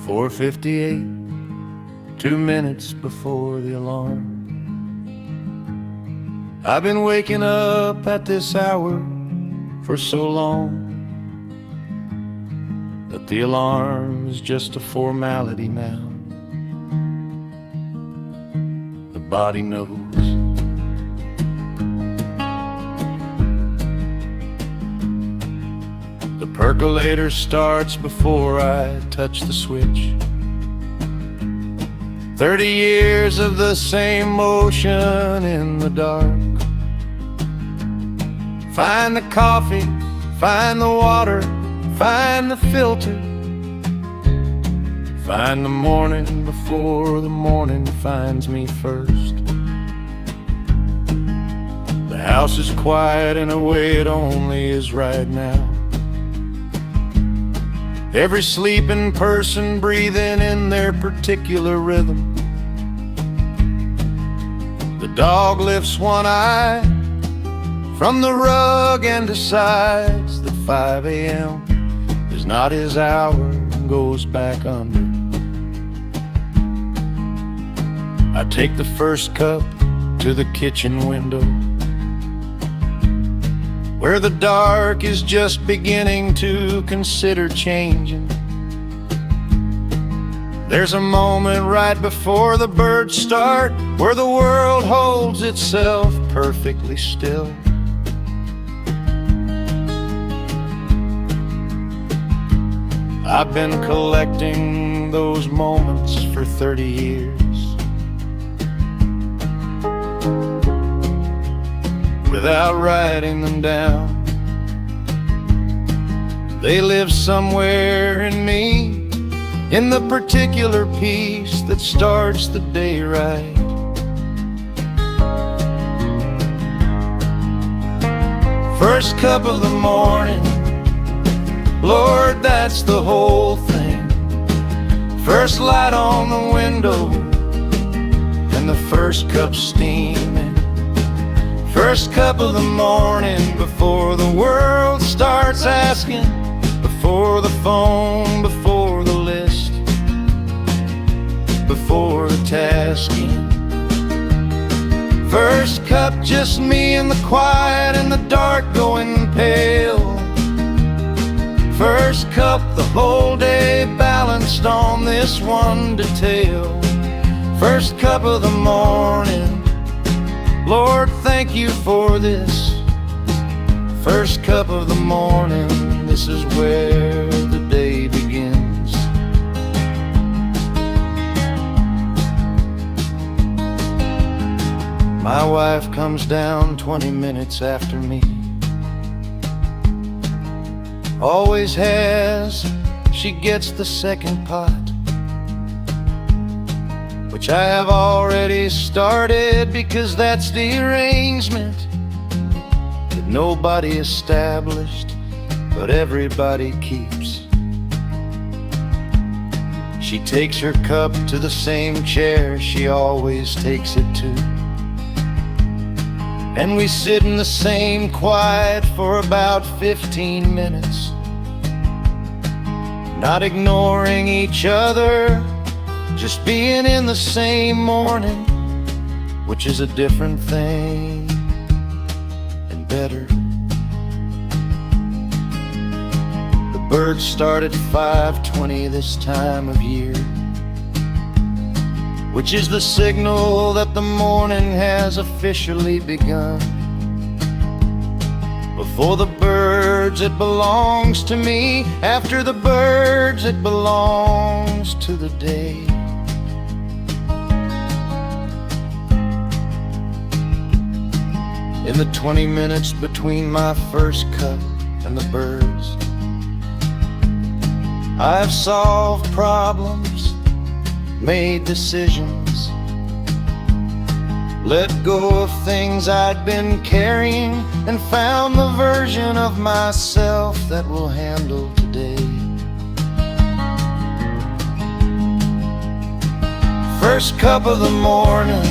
4:58, 2 minutes before the alarm. I've been waking up at this hour for so long that the alarm is just a formality now. The body knows. The percolator starts before I touch the switch. 30 years of the same motion in the dark. Find the coffee, find the water, find the filter. Find the morning before the morning finds me first. The house is quiet in a way it only is right now. Every sleeping person breathing in their particular rhythm. The dog lifts one eye from the rug and decides that 5 a.m. is not his hour and goes back under. I take the first cup to the kitchen window, where the dark is just beginning to consider changing. There's a moment right before the birds start where the world holds itself perfectly still. I've been collecting those moments for 30 years, without writing them down. They live somewhere in me, in the particular piece that starts the day right. First cup of the morning, Lord, that's the whole thing. First light on the window, and the first cup steaming. First cup of the morning before the world starts asking, before the phone, before the list, before the tasking. First cup, just me and the quiet and the dark going pale. First cup, the whole day balanced on this one detail. First cup of the morning, Lord, thank you for this. First cup of the morning, this is where the day begins. My wife comes down 20 minutes after me. Always has, she gets the second pot, which I have already started because that's the arrangement that nobody established, but everybody keeps. She takes her cup to the same chair she always takes it to, and we sit in the same quiet for about 15 minutes, not ignoring each other, just being in the same morning, which is a different thing and better. The birds start at 5:20 this time of year, which is the signal that the morning has officially begun. Before the birds, it belongs to me. After the birds, it belongs to the day. In the 20 minutes between my first cup and the birds, I've solved problems, made decisions, let go of things I'd been carrying, and found the version of myself that will handle today. First cup of the morning,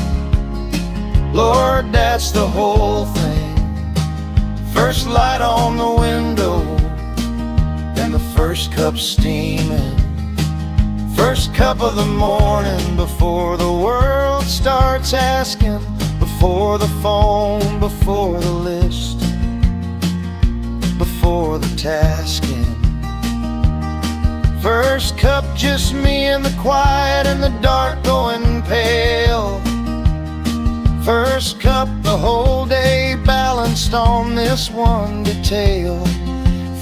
Lord, that's the whole thing. First light on the window, and the first cup steaming. First cup of the morning, before the world starts asking, before the phone, before the list, before the tasking. First cup, just me and the quiet and the dark going pale. First cup, the whole day balanced on this one detail.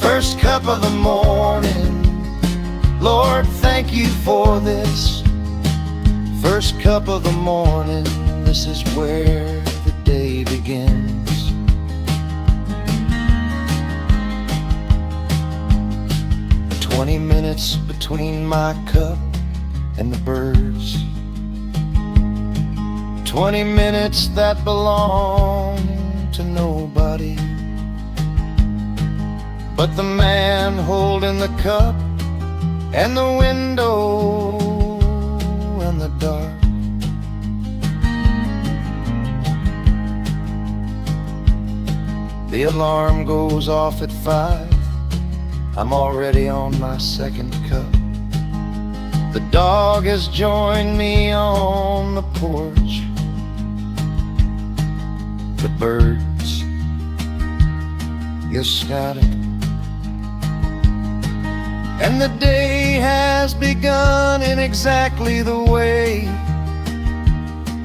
First cup of the morning, Lord, thank you for this. First cup of the morning, this is where the day begins. 20 minutes between my cup and the birds. 20 minutes that belong to nobody but the man holding the cup and the window and the dark. The alarm goes off at 5. I'm already on my second cup. The dog has joined me on the porch. The birds, you scattered. And the day has begun in exactly the way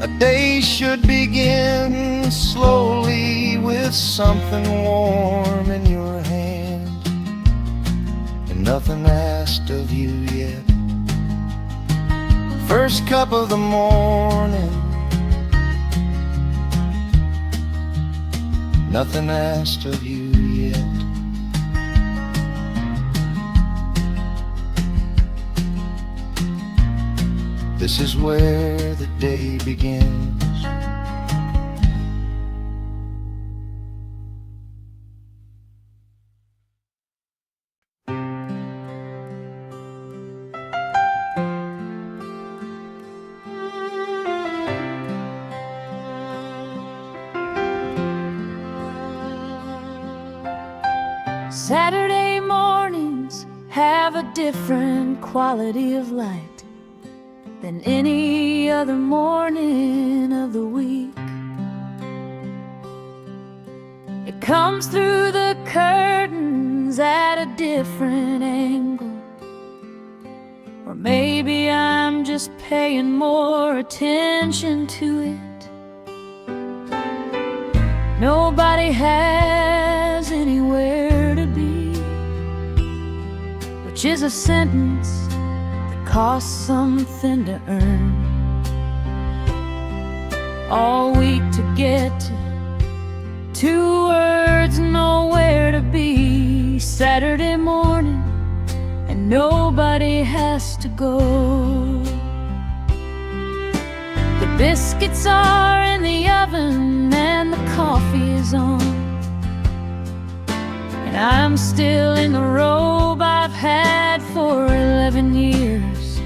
a day should begin, slowly, with something warm in your hand, and nothing asked of you yet. First cup of the morning, nothing asked of you yet. This is where the day begins. Saturday mornings have a different quality of light than any other morning of the week. It comes through the curtains at a different angle, or maybe I'm just paying more attention to it. Nobody has anywhere to be, which is a sentence costs something to earn. All week to get to 2 words, nowhere to be. Saturday morning and nobody has to go. The biscuits are in the oven and the coffee is on, and I'm still in the robe I've had for 11 years,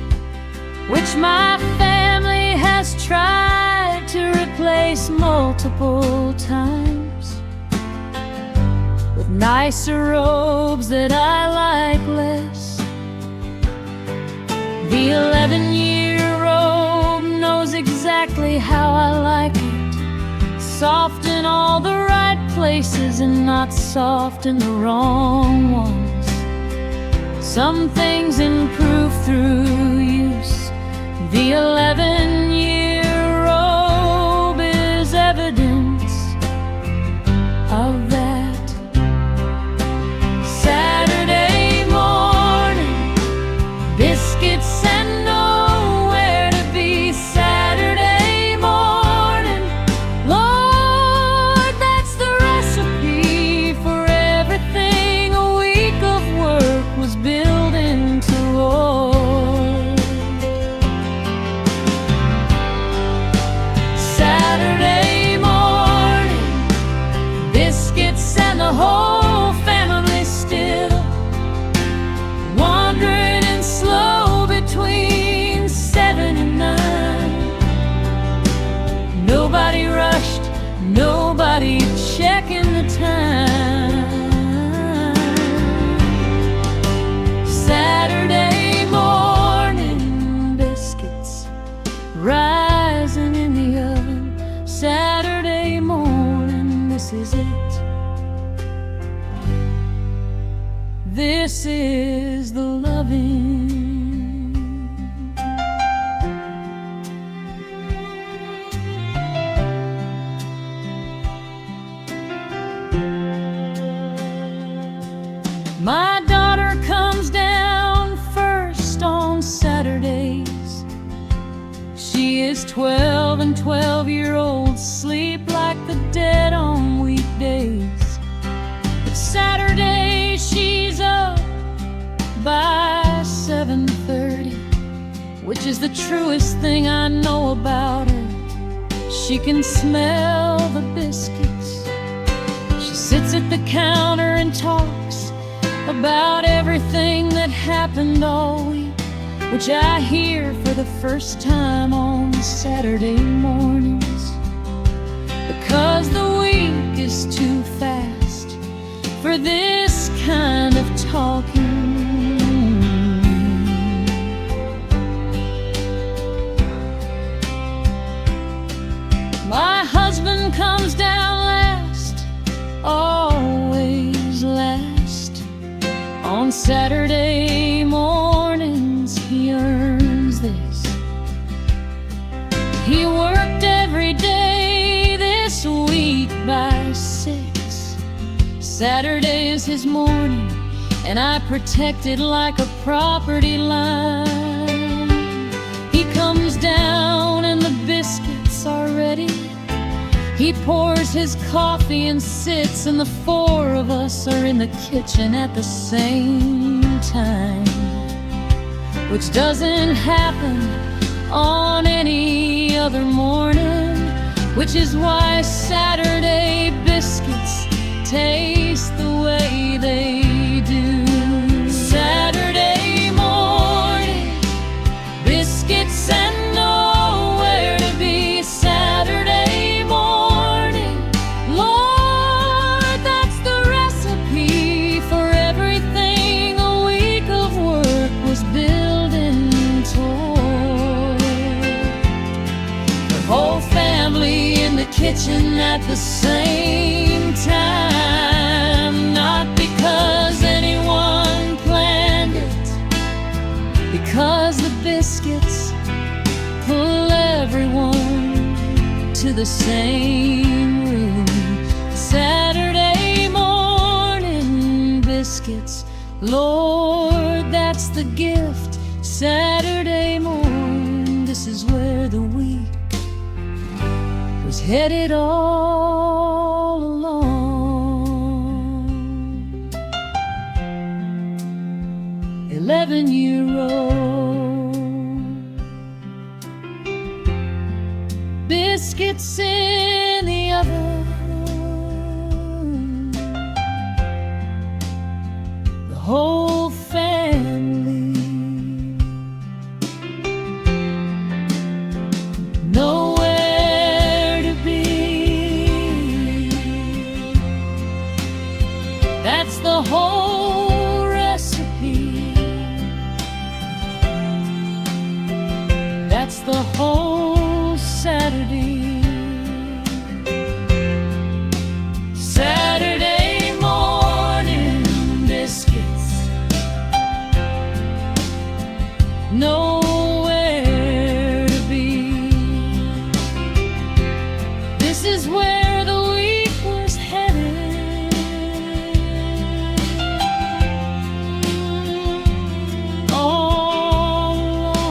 which my family has tried to replace multiple times with nicer robes that I like less. The 11-year robe knows exactly how I like it, soft in all the right places and not soft in the wrong ones. Some things improve through use. The 11-year robe is evidence of that. Saturday morning, biscuits and nowhere to be. Saturday morning, Lord, that's the recipe for everything a week of work was building toward. this is the loving. My daughter comes down first on Saturdays. She is 12 and 12-year-olds sleep like the dead on weekdays. But Saturday she's up by 7:30, which is the truest thing I know about her. She can smell the biscuits. She sits at the counter and talks about everything that happened all week, which I hear for the first time on Saturday mornings. Because the week is too fast for this kind of talking. My husband comes down last, always last. On Saturday mornings he earns this. He worked every day this week by 6. Saturday is his morning, and I protect it like a property line. He comes down and the biscuits are ready. He pours his coffee and sits, and the 4 of us are in the kitchen at the same time, which doesn't happen on any other morning, which is why Saturday biscuits taste the way they do. Saturday morning biscuits and nowhere to be. Saturday morning, Lord, that's the recipe for everything a week of work was building toward. The whole family in the kitchen at the same time, not because anyone planned it, because the biscuits pull everyone to the same room. Saturday morning biscuits, Lord, that's the gift. Saturday morning, this is where the week was headed all along. 11-year-old biscuits in the oven. The whole family nowhere to be. That's the whole recipe. That's the whole Saturday. Saturday morning biscuits, nowhere to be. This is where the week was headed all along.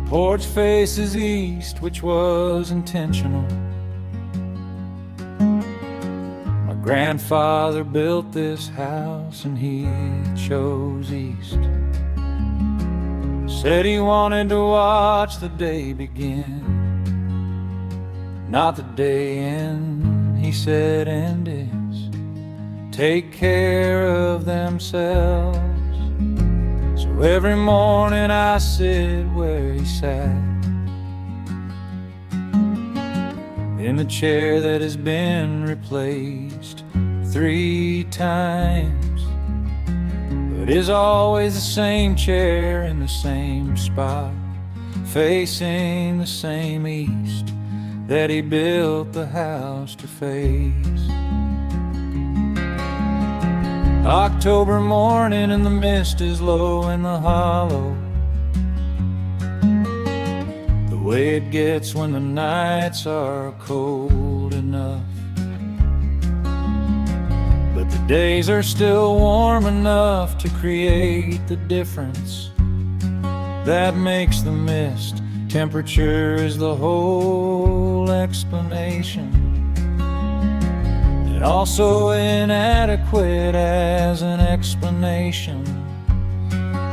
Porch faces east, which was intentional. My grandfather built this house and he chose east. Said he wanted to watch the day begin, not the day end. He said, and is take care of themselves. So every morning I sit where he sat, in the chair that has been replaced 3 times, but is always the same chair in the same spot, facing the same east that he built the house to face. October morning and the mist is low in the hollow, the way it gets when the nights are cold enough. But the days are still warm enough to create the difference that makes the mist. Temperature is the whole explanation, and also inadequate as an explanation,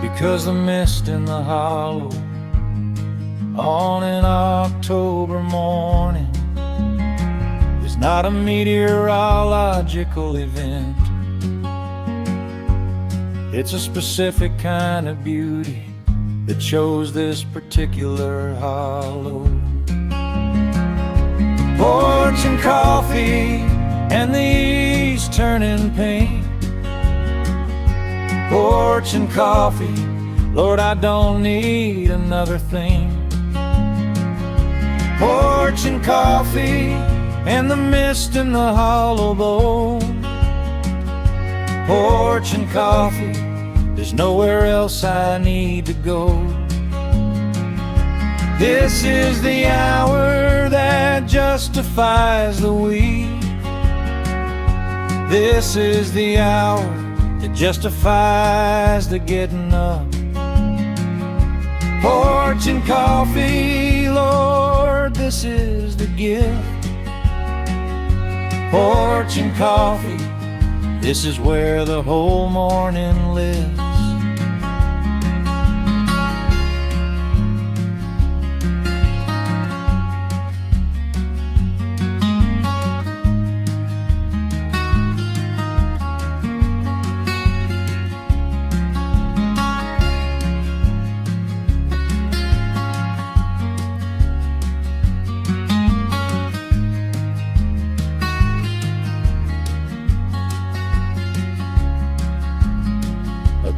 because the mist in the hollow on an October morning is not a meteorological event. It's a specific kind of beauty that chose this particular hollow. Porch and coffee and the east turning pink. Porch and coffee, Lord, I don't need another thing. Porch and coffee and the mist in the hollow bowl. Porch and coffee, there's nowhere else I need to go. This is the hour that justifies the week. This is the hour that justifies the getting up. Porch and coffee, Lord, this is the gift. Porch and coffee, this is where the whole morning lives.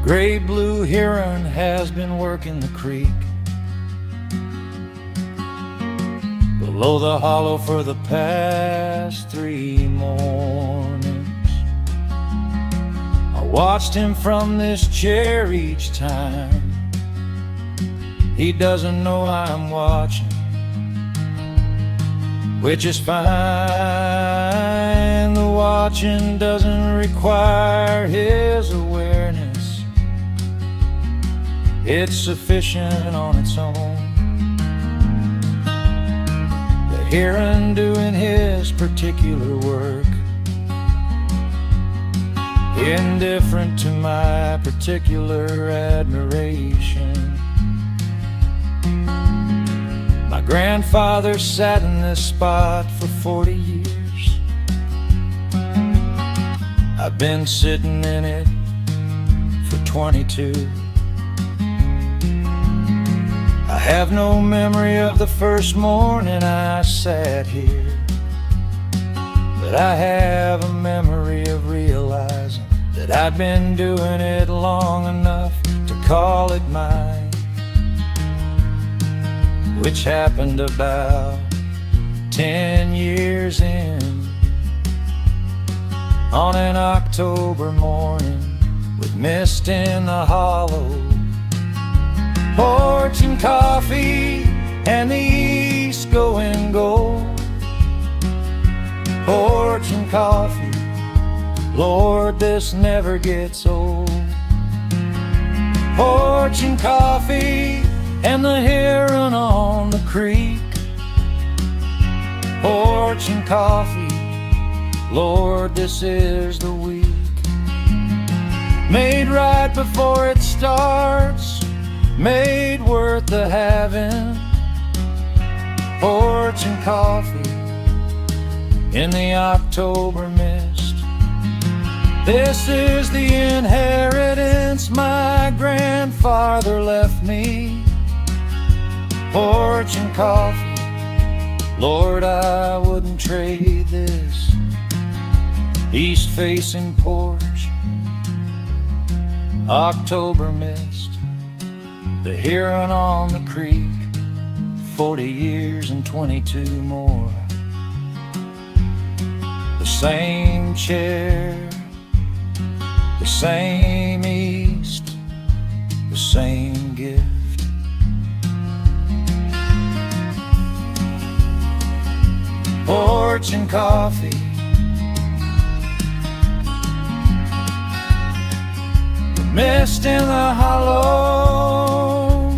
Gray blue heron has been working the creek below the hollow for the past 3 mornings. I watched him from this chair each time. He doesn't know I'm watching, which is fine. The watching doesn't require his awareness. It's sufficient on its own. The heron doing his particular work, indifferent to my particular admiration. My grandfather sat in this spot for 40 years. I've been sitting in it for 22. I have no memory of the first morning I sat here, but I have a memory of realizing that I'd been doing it long enough to call it mine, which happened about 10 years in, on an October morning with mist in the hollow. Porch and coffee and the east going gold. Porch and coffee, Lord, this never gets old. Porch and coffee and the heron on the creek. Porch and coffee, Lord, this is the week. Made right before it starts, made worth the having. Porch and coffee in the October mist. This is the inheritance my grandfather left me. Porch and coffee, Lord, I wouldn't trade this. East-facing porch, October mist, the heron on the creek, 40 years and 22 more. The same chair, the same east, the same gift. Porch and coffee, the mist in the hollow,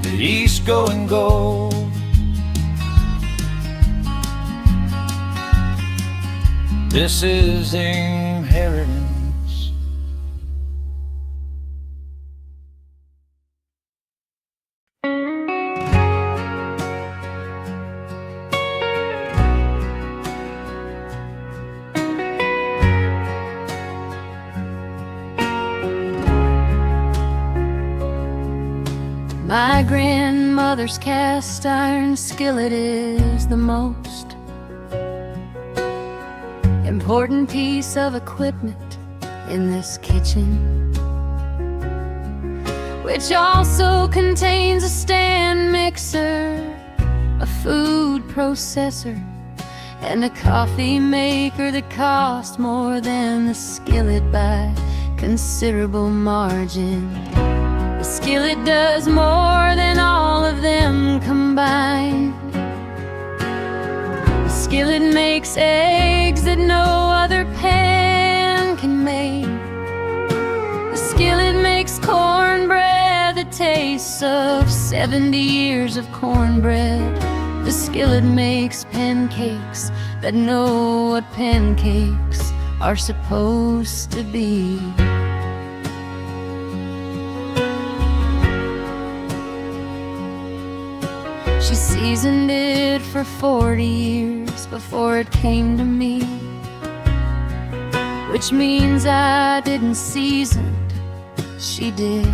the east going gold. This is inheritance. My grandmother's cast iron skillet is the most important piece of equipment in this kitchen, which also contains a stand mixer, a food processor, and a coffee maker that cost more than the skillet by considerable margin. The skillet does more than all of them combined. The skillet makes eggs that no other pan can make. The skillet makes cornbread that tastes of 70 years of cornbread. The skillet makes pancakes that know what pancakes are supposed to be. She seasoned it for 40 years before it came to me, which means I didn't season it, she did.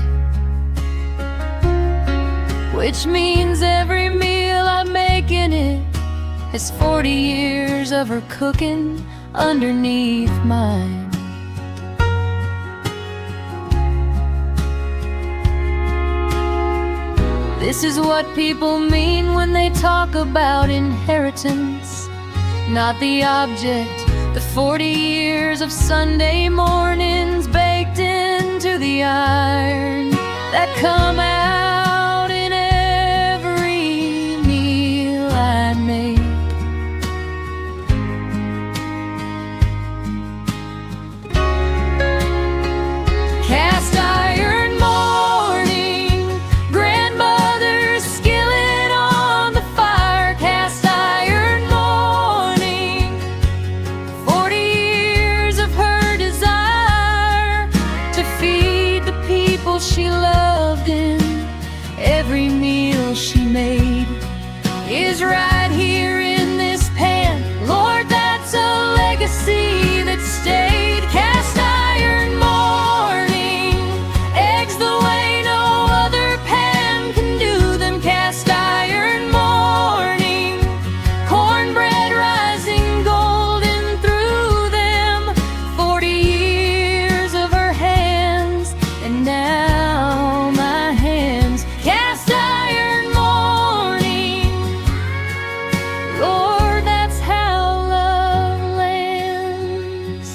Which means every meal I make in it has 40 years of her cooking underneath mine. This is what people mean when they talk about inheritance, not the object. The 40 years of Sunday mornings baked into the iron that come out in every meal I make. Cast iron morning, grandmother's skillet on the fire. Cast iron morning, 40 years of her desire to feed the people she loved, in every meal she made is right here in this pan. Lord, that's a legacy that stayed. Cast iron morning, eggs the way no other pan can do them. Cast iron morning, cornbread rising golden through them. 40 years of her hands, and now my hands. Cast iron morning, Lord, that's how love lands.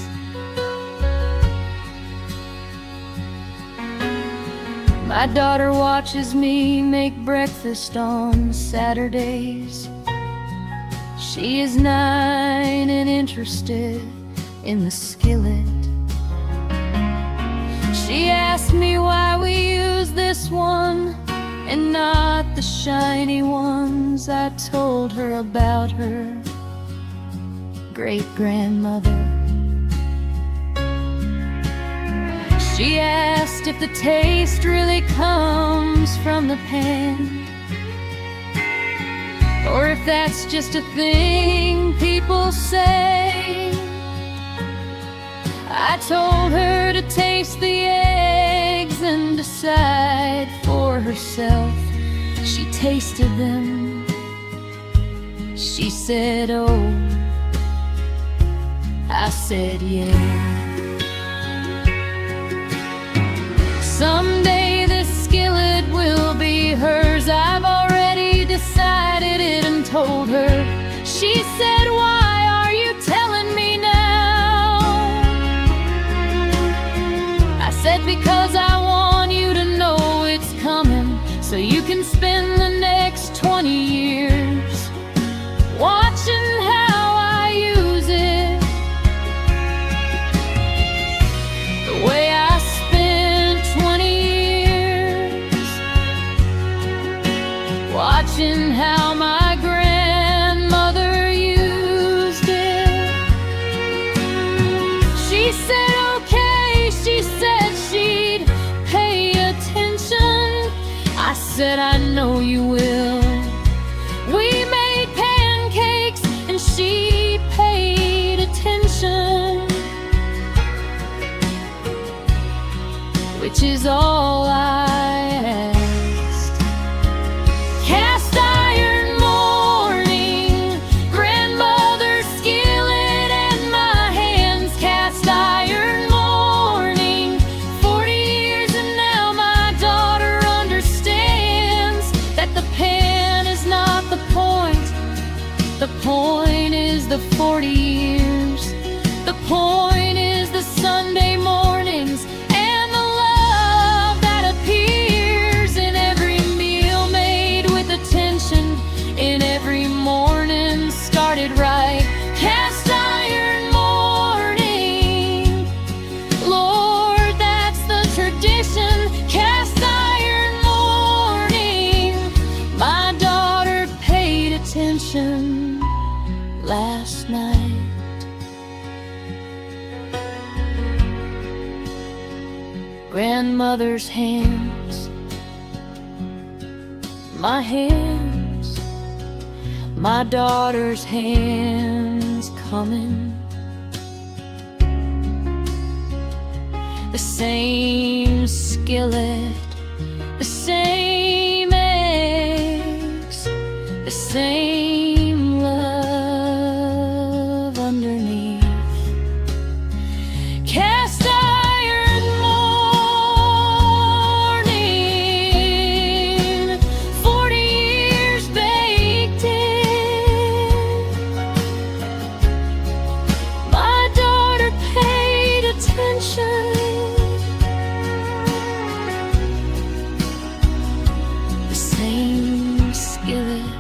My daughter watches me make breakfast on Saturdays. She is 9 and interested in the skillet. She asked me why we use this one and not the shiny ones. I told her about her great-grandmother. She asked asked if the taste really comes from the pan, or if that's just a thing people say. I told her to taste the eggs and decide for herself. She tasted them. She said, "Oh." I said, "Yeah." Someday this skillet will be hers. I've already decided it and told her. She said, "Why are you telling me now?" I said, "Because I want you to know it's coming, so you can spend the next 20 years watching how I use it the way I spent 20 years watching how my grandmother used it." She said, "Okay." She said she'd pay attention. I said, "I know you will." We made pancakes and she paid attention, which is all I asked. Cast iron morning, grandmother's skillet and my hands. Cast iron morning, 40 years and now my daughter understands that the pan is not the point. The point is the 40 years. The point is the Sunday mornings and the love that appears in every meal made with attention, in every morning started right. Cast iron morning, Lord, that's the tradition. Cast iron morning, my daughter paid attention last night. Grandmother's hands, my hands, my daughter's hands coming. The same skillet, the same eggs, the same love underneath. Cast iron morning, 40 years baked in. My daughter paid attention. The same skillet.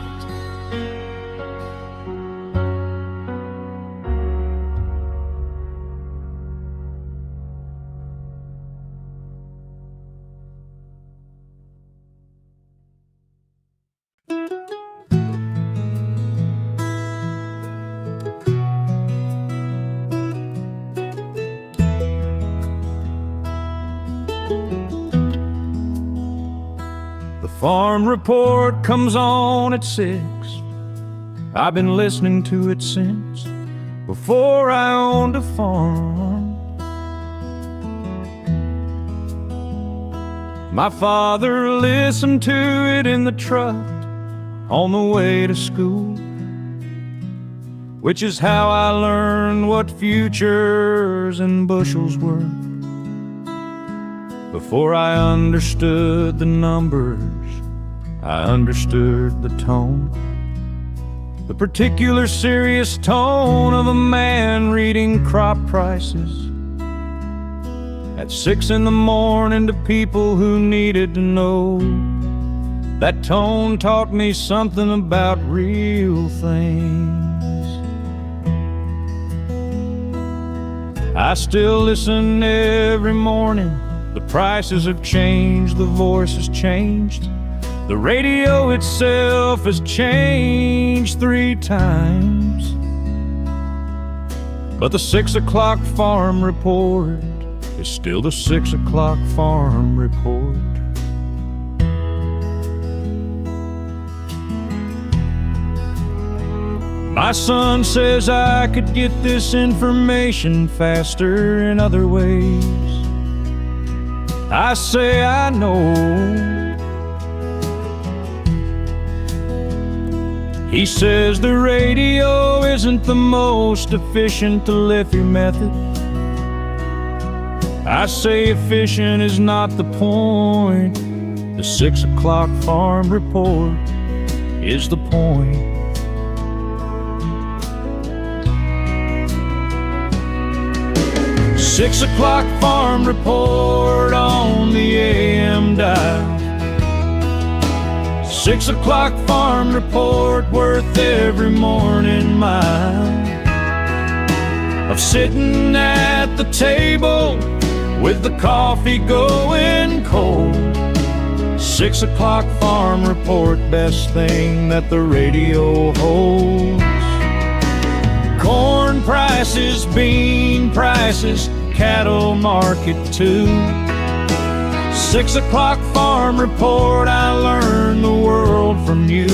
The farm report comes on at 6. I've been listening to it since before I owned a farm. My father listened to it in the truck on the way to school, which is how I learned what futures and bushels were. Before I understood the numbers, I understood the tone, the particular serious tone of a man reading crop prices at 6 in the morning to people who needed to know. That tone taught me something about real things. I still listen every morning. The prices have changed, the voice has changed. The radio itself has changed 3 times. But the 6 o'clock farm report is still the 6 o'clock farm report. My son says I could get this information faster in other ways. I say I know. He says the radio isn't the most efficient delivery method. I say efficient is not the point. The 6 o'clock farm report is the point. 6 o'clock farm report on the AM dial. 6 o'clock farm report worth every morning mile of sitting at the table with the coffee going cold. 6 o'clock farm report, best thing that the radio holds. Corn prices, bean prices, cattle market too. 6 o'clock farm report, I learned the world from you.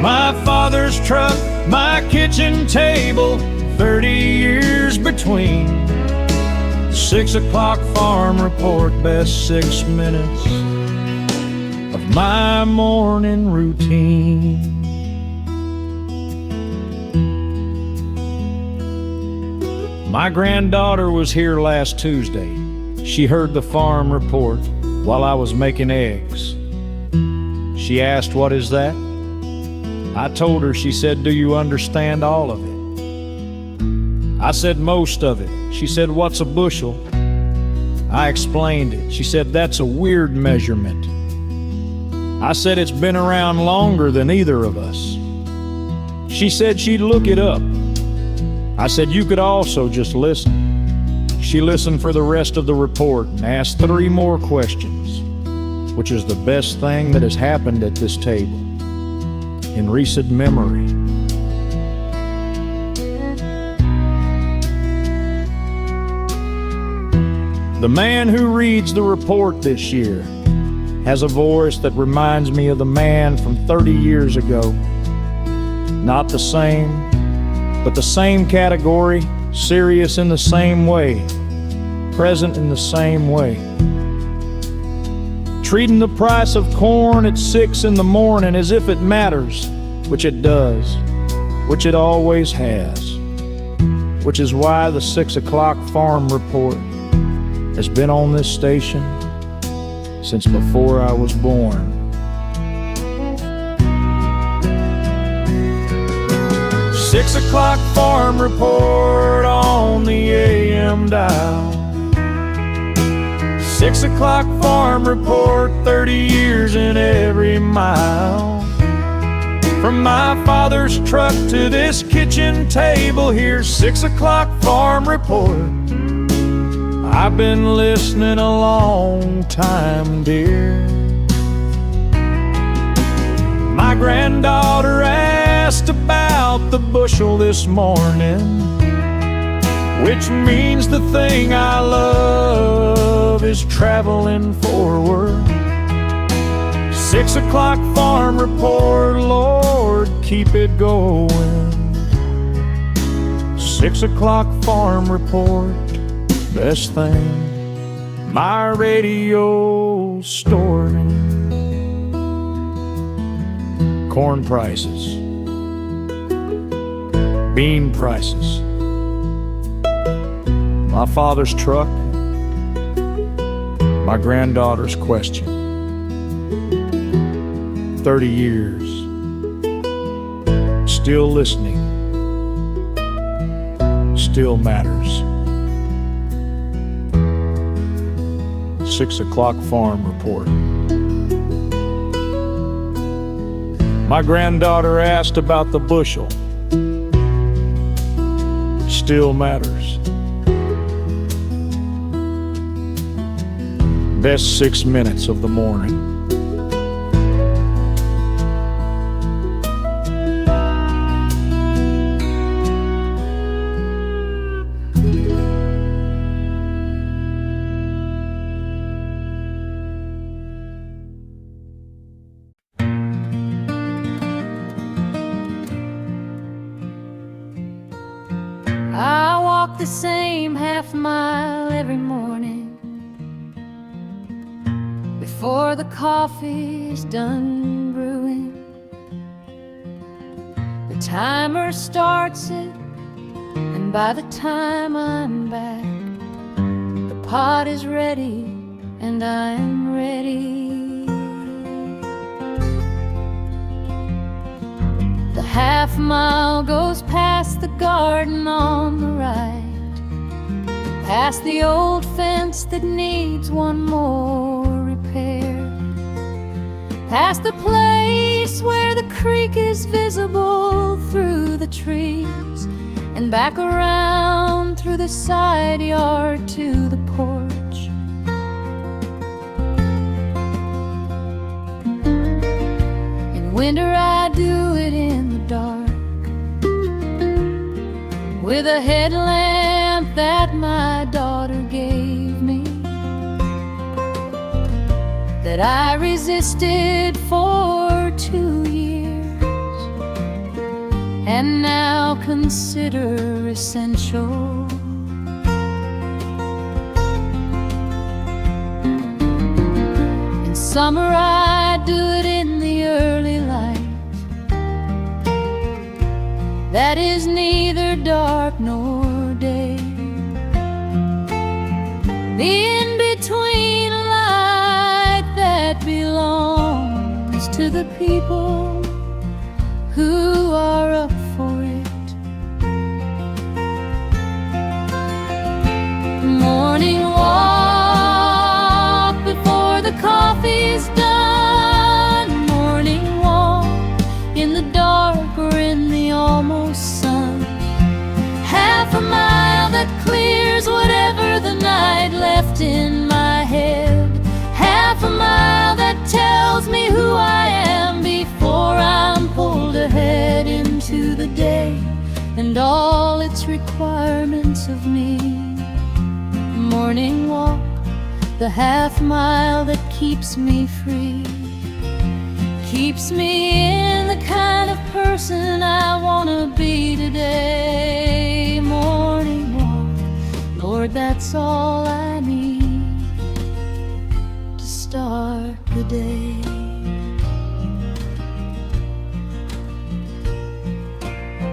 My father's truck, my kitchen table, 30 years between. 6 o'clock farm report, best 6 minutes of my morning routine. My granddaughter was here last Tuesday. She heard the farm report while I was making eggs. She asked, "What is that?" I told her. She said, "Do you understand all of it?" I said, "Most of it." She said, "What's a bushel?" I explained it. She said, "That's a weird measurement." I said, "It's been around longer than either of us." She said she'd look it up. I said, "You could also just listen." She listened for the rest of the report and asked 3 more questions, which is the best thing that has happened at this table in recent memory. The man who reads the report this year has a voice that reminds me of the man from 30 years ago. Not the same, but the same category, serious in the same way, present in the same way. Treating the price of corn at 6 in the morning as if it matters, which it does, which it always has, which is why the 6 o'clock farm report has been on this station since before I was born. Six o'clock farm report on the AM dial. 6 o'clock farm report, 30 years in every mile. From my father's truck to this kitchen table, here's 6 o'clock farm report. I've been listening a long time, dear. My granddaughter asked about the bushel this morning, which means the thing I love is traveling forward. 6 o'clock farm report, Lord, keep it going. 6 o'clock farm report, best thing my radio story. Corn prices, bean prices, my father's truck, my granddaughter's question. 30 years, still listening, still matters. 6 o'clock farm report. My granddaughter asked about the bushel. Still matters. Best 6 minutes of the morning. before the coffee's done brewing. The timer starts it, and by the time I'm back, the pot is ready and I'm ready. The half mile goes past the garden on the right, past the old fence that needs one more repair, past the place where the creek is visible through the trees, and back around through the side yard to the porch. In winter I do it in the dark, with a headlamp that my daughter gave me, that I resisted for 2 years, and now consider essential. In summer I do it in the early light, that is neither dark nor day, the in-between light that belongs to the people who are up for it. Morning walk before the coffee's done, morning walk in the dark or in the almost sun, half a mile that clears whatever the night left in my head, half a mile that tells me who I am before I'm pulled ahead into the day and all its requirements of me. Morning walk, the half mile that keeps me free, keeps me in the kind of person I wanna be today. Morning walk, Lord, that's all I need to start the day.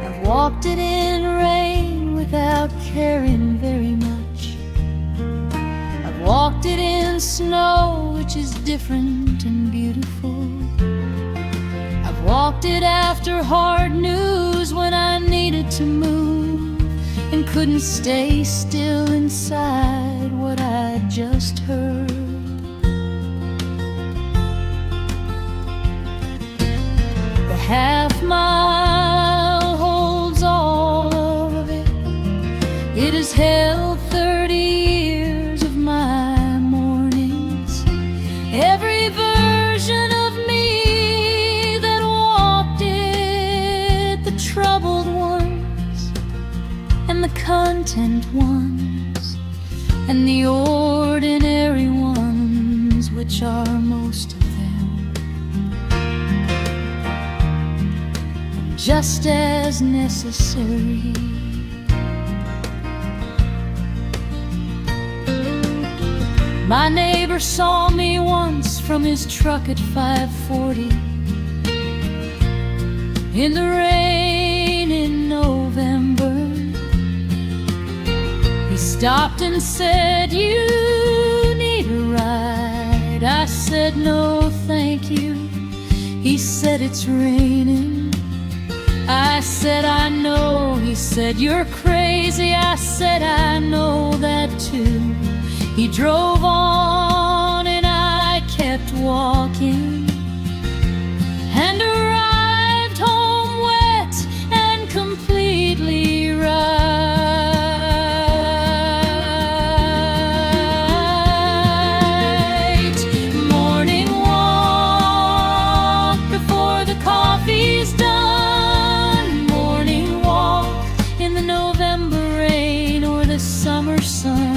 I've walked it in rain without caring very much, I've walked it in snow, which is different and beautiful, I've walked it after hard news when I needed to move and couldn't stay still inside what I'd just heard. The half mile holds all of it, it has held 30 years of my mornings, every version of me that walked it, the troubled ones and the content ones and the ordinary ones, which are most of them, just as necessary. My neighbor saw me once from his truck at 5:40 in the rain in November. He stopped and said, "You need a ride?" I said, "No, thank you." He said, "It's raining." I said, "I know." He said, "You're crazy." I said, "I know that too." He drove on and I kept walking and arrived home wet and completely right. Morning walk before the coffee's done, morning walk in the November rain or the summer sun,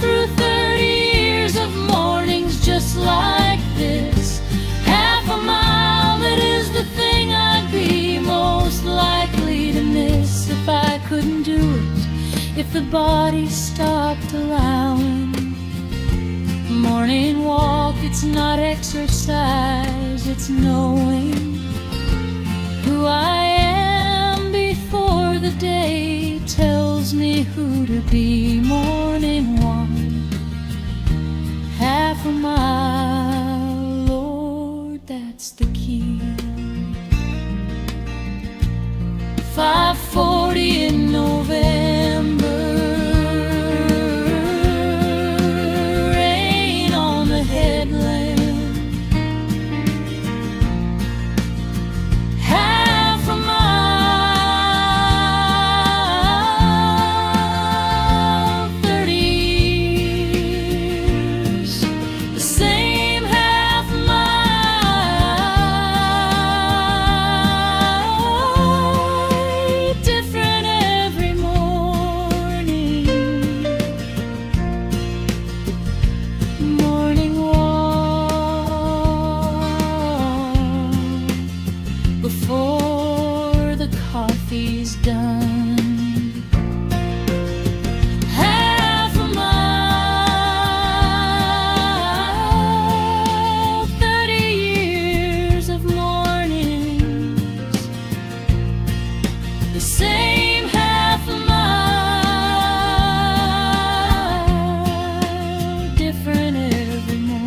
through 30 years of mornings just like this, half a mile that is the thing I'd be most likely to miss if I couldn't do it, if the body stopped allowing Morning walk, it's not exercise, it's knowing who I am before the day tells me who to be. Morning walk, half a mile, Lord, that's the key. 5:40 in November, rain on the headland, half a mile, 30 years, the same half mile, different every morning. Morning walk before the coffee's done. Half a mile, 30 years of mornings, the same half a mile, different every morning.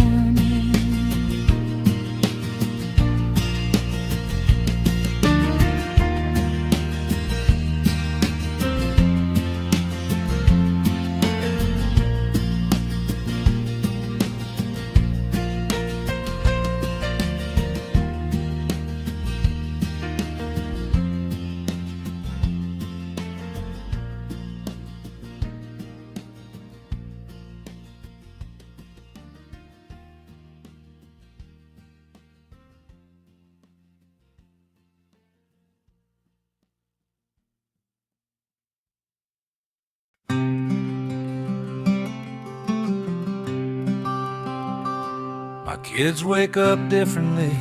My kids wake up differently.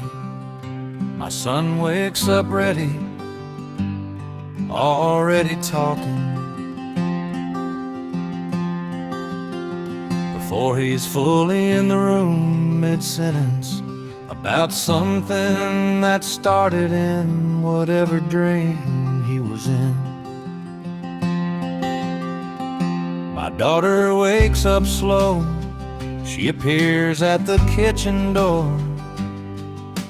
My son wakes up ready, already talking. Before he's fully in the room, mid-sentence, about something that started in whatever dream he was in. My daughter wakes up slow. She appears at the kitchen door,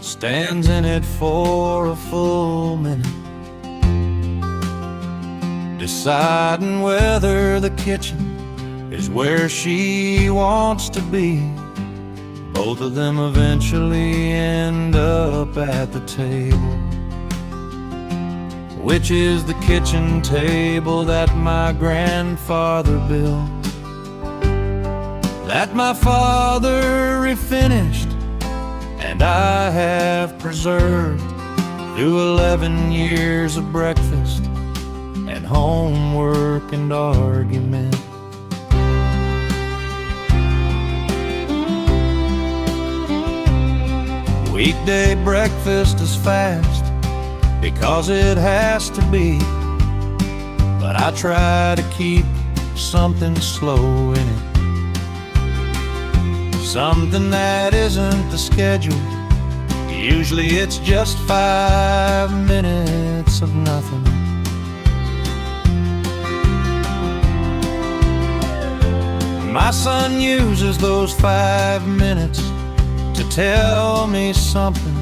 stands in it for a full minute, deciding whether the kitchen is where she wants to be. Both of them eventually end up at the table. Which is the kitchen table that my grandfather built, that my father refinished, and I have preserved through 11 years of breakfast and homework and argument. Weekday breakfast is fast because it has to be, but I try to keep something slow in it. Something that isn't the schedule. Usually it's just 5 minutes of nothing. My son uses those 5 minutes to tell me something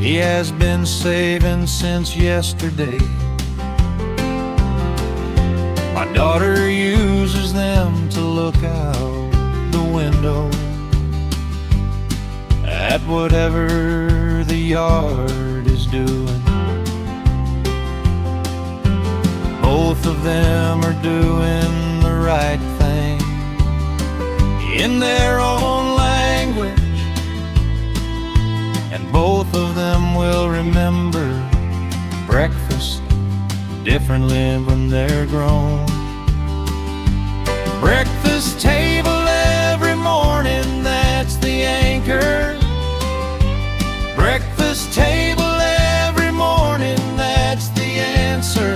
he has been saving since yesterday. My daughter uses them to look out the window at whatever the yard is doing. Both of them are doing the right thing in their own language, and both of them will remember breakfast differently when they're grown. Breakfast table every morning, that's the anchor. Breakfast table every morning, that's the answer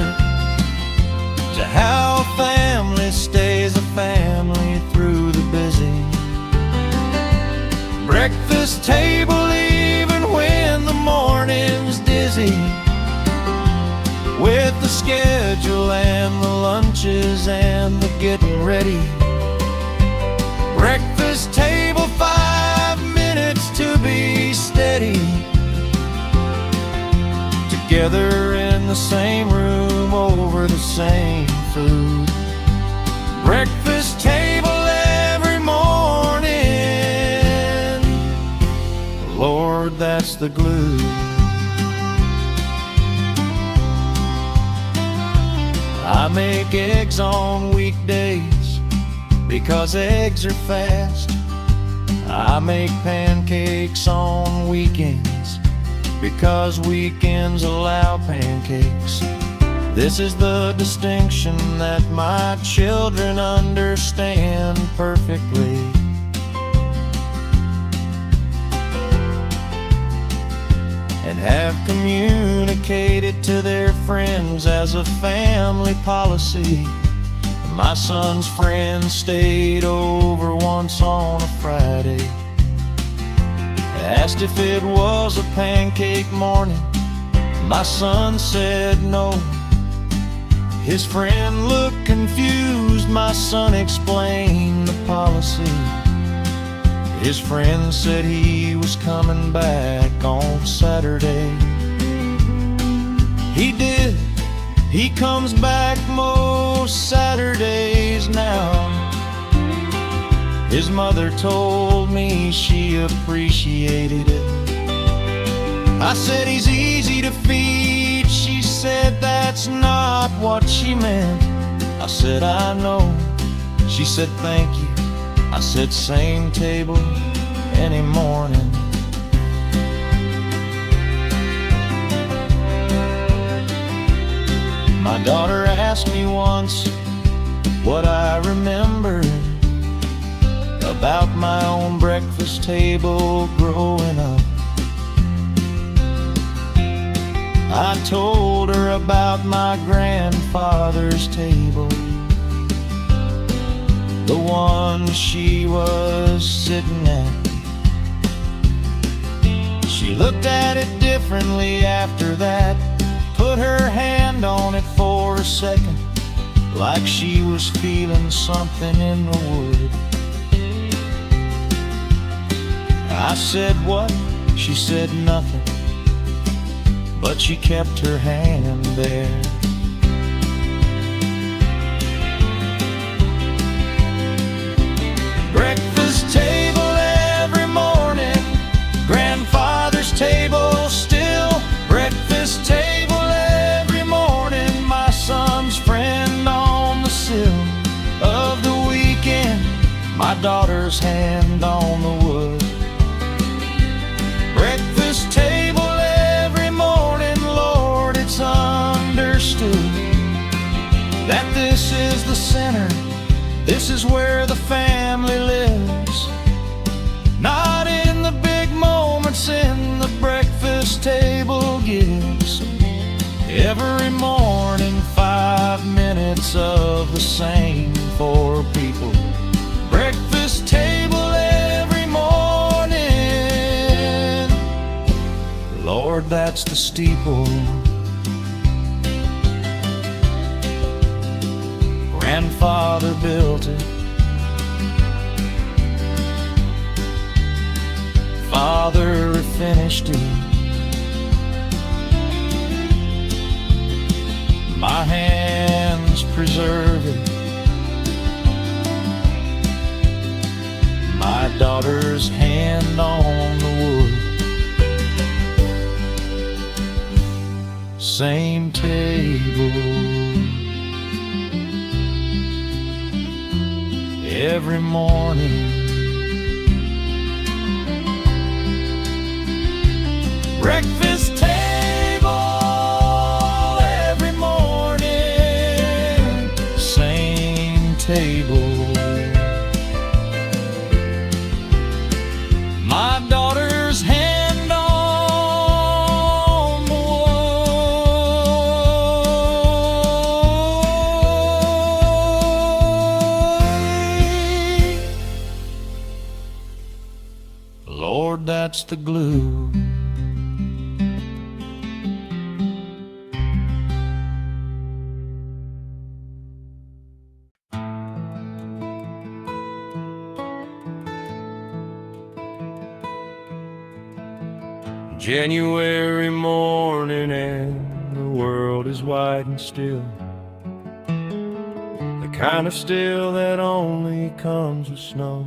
to how family stays a family through the busy getting ready. Breakfast table, 5 minutes to be steady. Together in the same room over the same food. Breakfast table every morning. Lord, that's the glue. I make eggs on weekdays because eggs are fast. I make pancakes on weekends because weekends allow pancakes. This is the distinction that my children understand perfectly. And have communicated to their friends as a family policy. My son's friend stayed over once on a Friday. Asked if it was a pancake morning. My son said no. His friend looked confused. My son explained the policy. His friend said he was coming back on Saturday. He did. He comes back most Saturdays now. His mother told me she appreciated it. I said he's easy to feed. She said that's not what she meant. I said I know. She said thank you. I said same table any morning. My daughter asked me once what I remembered about my own breakfast table growing up. I told her about my grandfather's table, the one she was sitting at. She looked at it differently after that, put her hand on it for a second, like she was feeling something in the wood. I said, what? She said nothing, but she kept her hand there. Breakfast table every morning, grandfather's table still. Breakfast table every morning, my son's friend on the sill of the weekend, my daughter's hand on the wood. Breakfast table every morning, Lord, it's understood that this is the center, this is where the family lives. Not in the big moments, in the breakfast table gives. Every morning, 5 minutes of the same for people. Breakfast table every morning. Lord, that's the steeple. Grandfather built it. Father finished it. My hands preserve it. My daughter's hand on the wood. Same table every morning. Breakfast table every morning. Same table. My daughter's hand on the wood. Lord, that's the glue. January morning and the world is white and still, the kind of still that only comes with snow,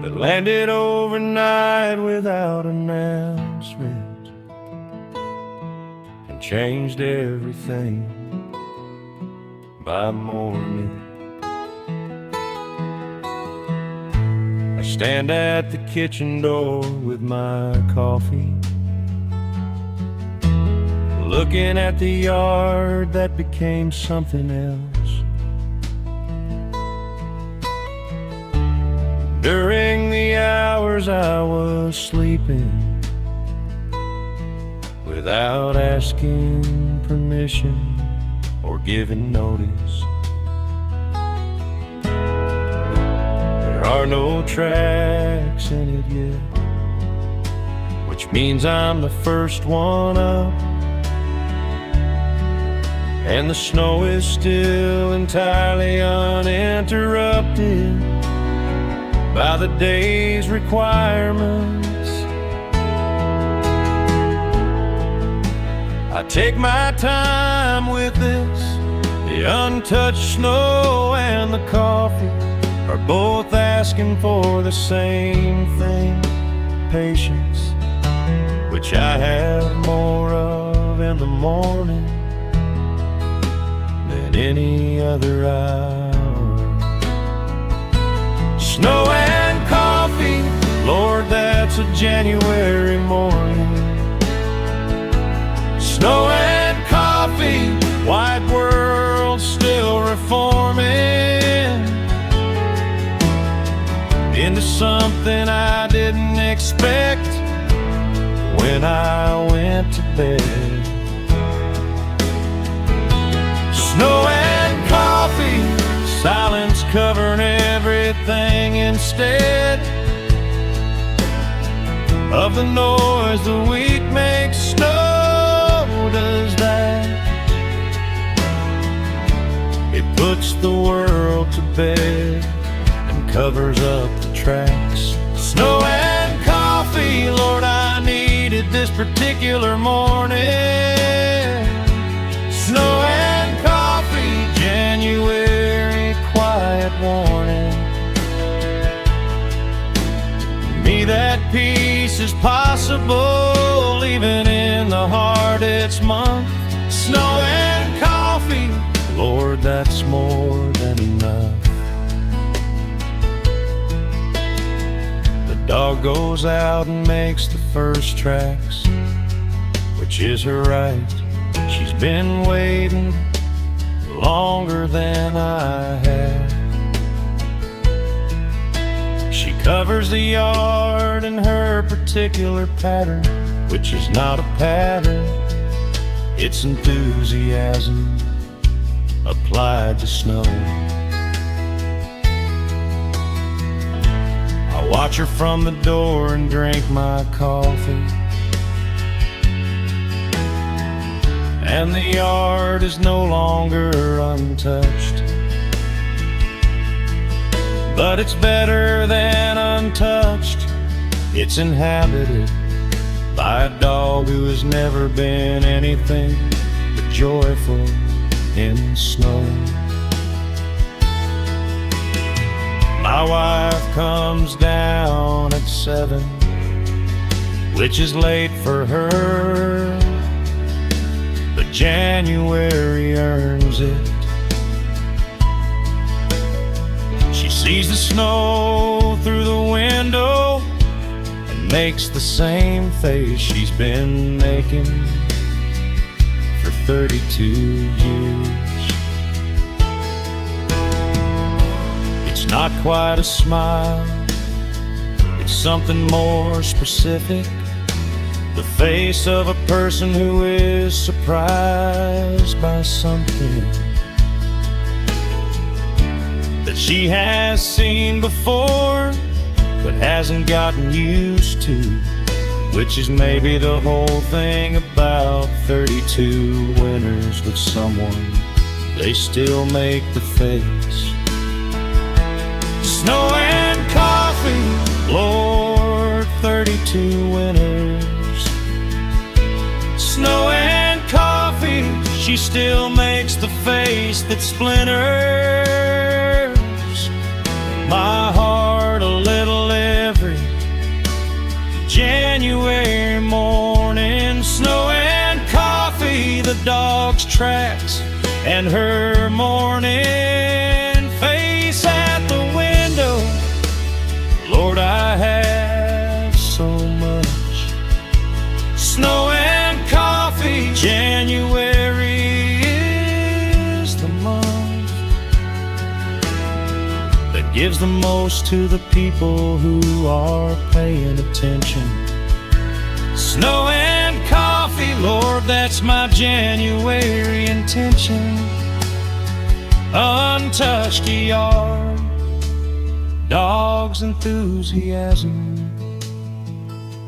that landed overnight without announcement and changed everything by morning. I stand at the kitchen door with my coffee, looking at the yard that became something else. During the hours I was sleeping, without asking permission or giving notice. There are no tracks in it yet, which means I'm the first one up, and the snow is still entirely uninterrupted by the day's requirements. I take my time with this. The untouched snow and the coffee are both asking for the same thing, patience, which I have more of in the morning than any other hour. Snow and coffee, Lord, that's a January morning. Snow and coffee, white world still reforming into something I didn't expect when I went to bed. Snow and coffee, silence covering everything instead of the noise the week makes. Snow does that. It puts the world to bed and covers up the tracks. Snow and coffee, Lord, I needed this particular morning. Snow and coffee, January quiet warning. Me that peace is possible even in the hardest month. Snow and coffee, Lord, that's more than enough. The dog goes out and makes the first tracks, which is her right. She's been waiting longer than I have. She covers the yard in her particular pattern, which is not a pattern, it's enthusiasm applied to snow. I watch her from the door and drink my coffee, and the yard is no longer untouched. But it's better than untouched. It's inhabited by a dog who has never been anything but joyful in snow. My wife comes down at 7, which is late for her, but January earns it. She sees the snow through the window and makes the same face she's been making for 32 years. It's not quite a smile, it's something more specific. The face of a person who is surprised by something that she has seen before but hasn't gotten used to, which is maybe the whole thing about 32 winters with someone. They still make the face. Snow and coffee, Lord, 32 winters. Snow and coffee, she still makes the face that splinters my heart a little every January morning. Snow and coffee, the dog's tracks, and her morning face at the window. Lord, I have so much snow and coffee. January is the month that gives the most to the people who are paying attention. Snow and coffee, Lord, that's my January intention. Untouched yard, dog's enthusiasm,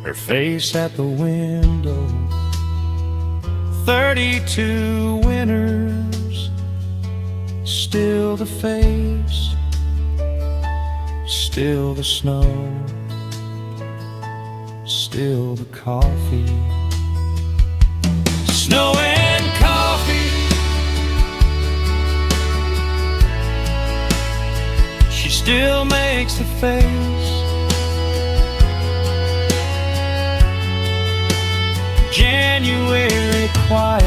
her face at the window. 32 winters, still the face, still the snow, still the coffee. Snow and coffee, she still makes the face. January quiet,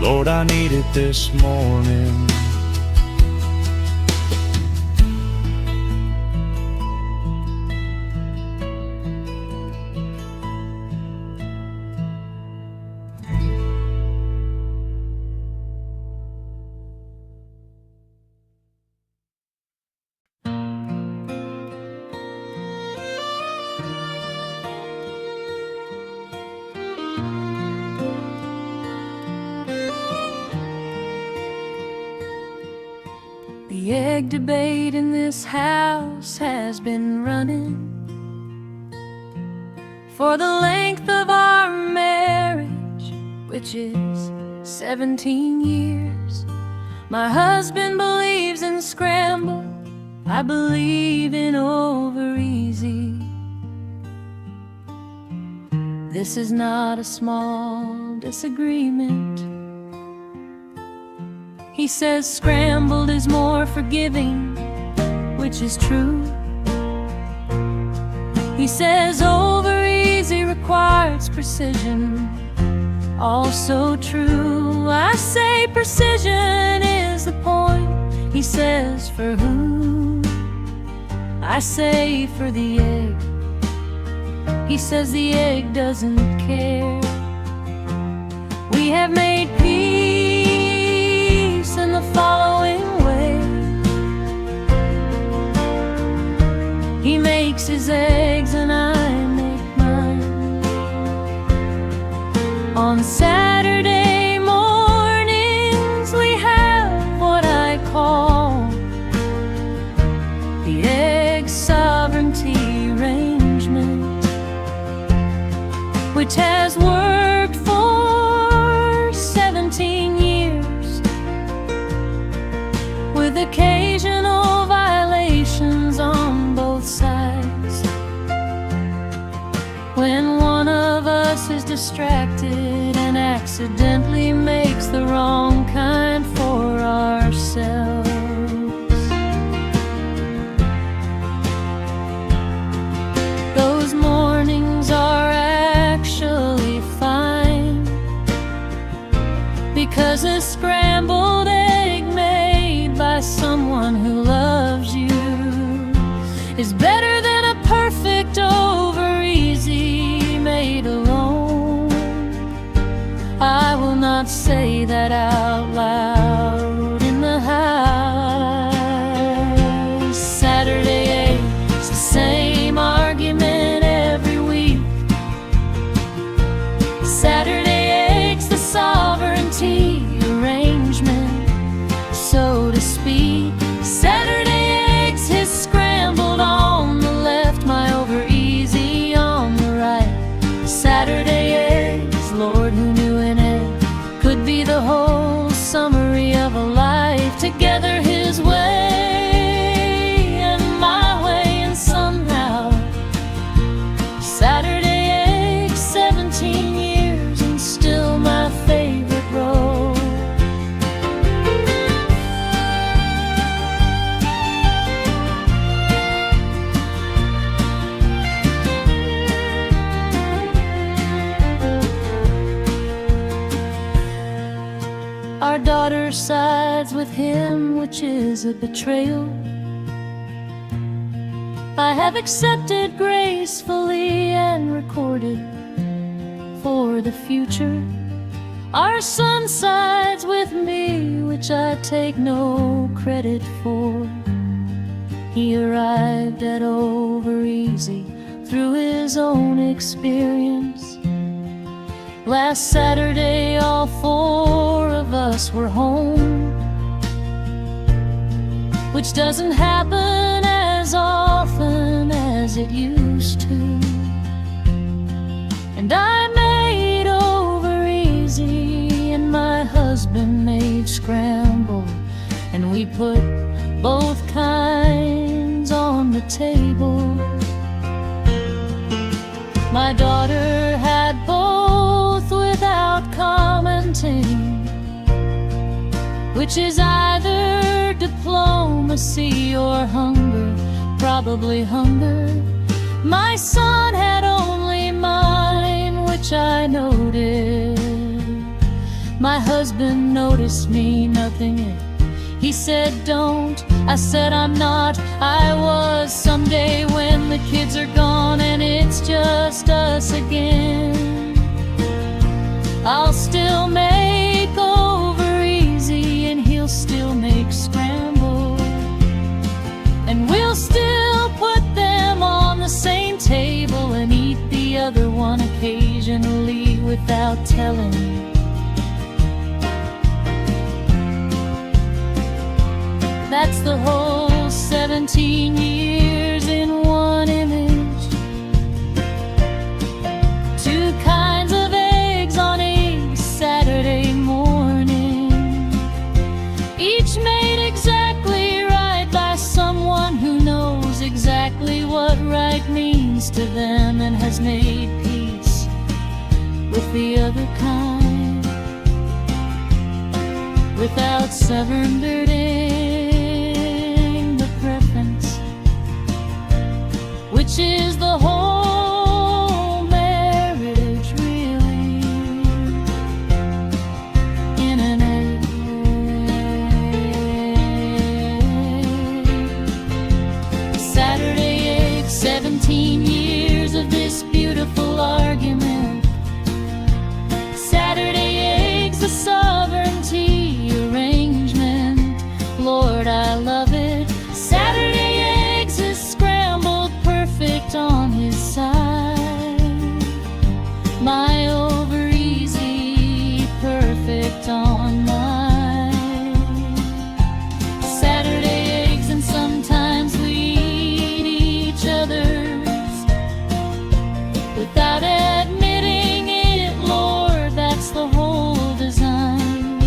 Lord, I need it this morning. The egg debate in this house has been running for the length of our marriage, which is 17 years. My husband believes in scramble, I believe in over easy. This is not a small disagreement. He says scrambled is more forgiving, which is true. He says over easy requires precision, also true. I say precision is the point. He says for who? I say for the egg. He says the egg doesn't care. We have made peace in the following way. He makes his eggs and I make mine. On Saturday mornings we have what I call the egg sovereignty arrangement, which has worked for 17 years, with occasional violations on both sides. When one of us is distracted and accidentally makes the wrong kind for ourselves. Those mornings are actually fine, because a scrambled egg made by someone who loves you is better than a perfect over easy made alone. I will not say that out loud in the house. Saturday eggs, the same argument every week. Saturday eggs, the sovereignty arrangement, so to speak. Saturday eggs, his scrambled on the left, my over easy on the right. Saturday eggs, Lord, who knew an egg could be the whole summary of a life together his way. sides with him, which is a betrayal. I have accepted gracefully and recorded for the future. Our son sides with me, which I take no credit for. He arrived at over easy through his own experience. Last Saturday, all four of us were home, which doesn't happen as often as it used to. And I made over easy, and my husband made scramble, and we put both kinds on the table. My daughter had both without commenting, which is either diplomacy or hunger, probably hunger. My son had only mine, which I noted. My husband noticed me nothing it. He said, don't. I said, I'm not. I was. Someday when the kids are gone and it's just us again, I'll still make over easy, and he'll still make scramble, and we'll still put them on the same table and eat the other one occasionally without telling. That's the whole 17 years in one image. Two kinds of eggs on a Saturday morning, each made exactly right by someone who knows exactly what right means to them and has made peace with the other kind without subverting the preference, which is the whole marriage, really, in an egg. Saturday egg, 17 years of this beautiful argument. Saturday eggs, a sovereignty arrangement. Lord, I love it. Saturday eggs is scrambled perfect on his side. My over easy, perfect on mine. Saturday eggs, and sometimes we eat each other's without admitting it. Lord, that's the whole design.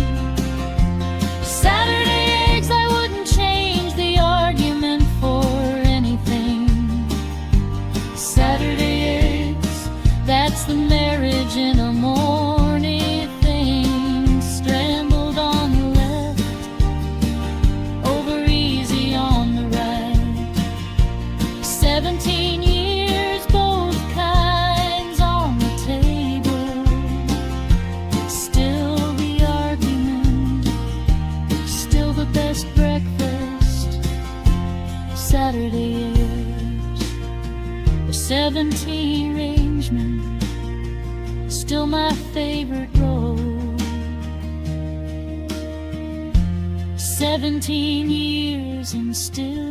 Saturday eggs, I wouldn't change the argument for anything. Saturday eggs, that's the marriage in a morning thing. Scrambled on the left, over easy on the right. 17 years, both kinds on the table. Still the argument, still the best breakfast. Saturday eggs, the 17 arrangement, still my favorite role. 17 years and still.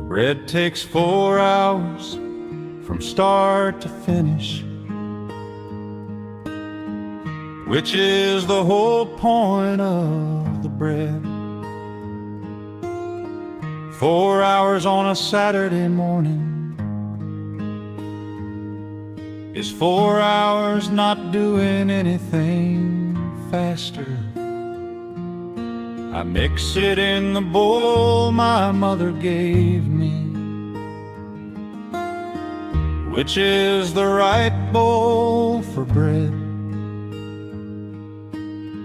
Bread takes 4 hours from start to finish, which is the whole point of the bread. 4 hours on a Saturday morning is 4 hours not doing anything faster I mix it in the bowl my mother gave me, which is the right bowl for bread.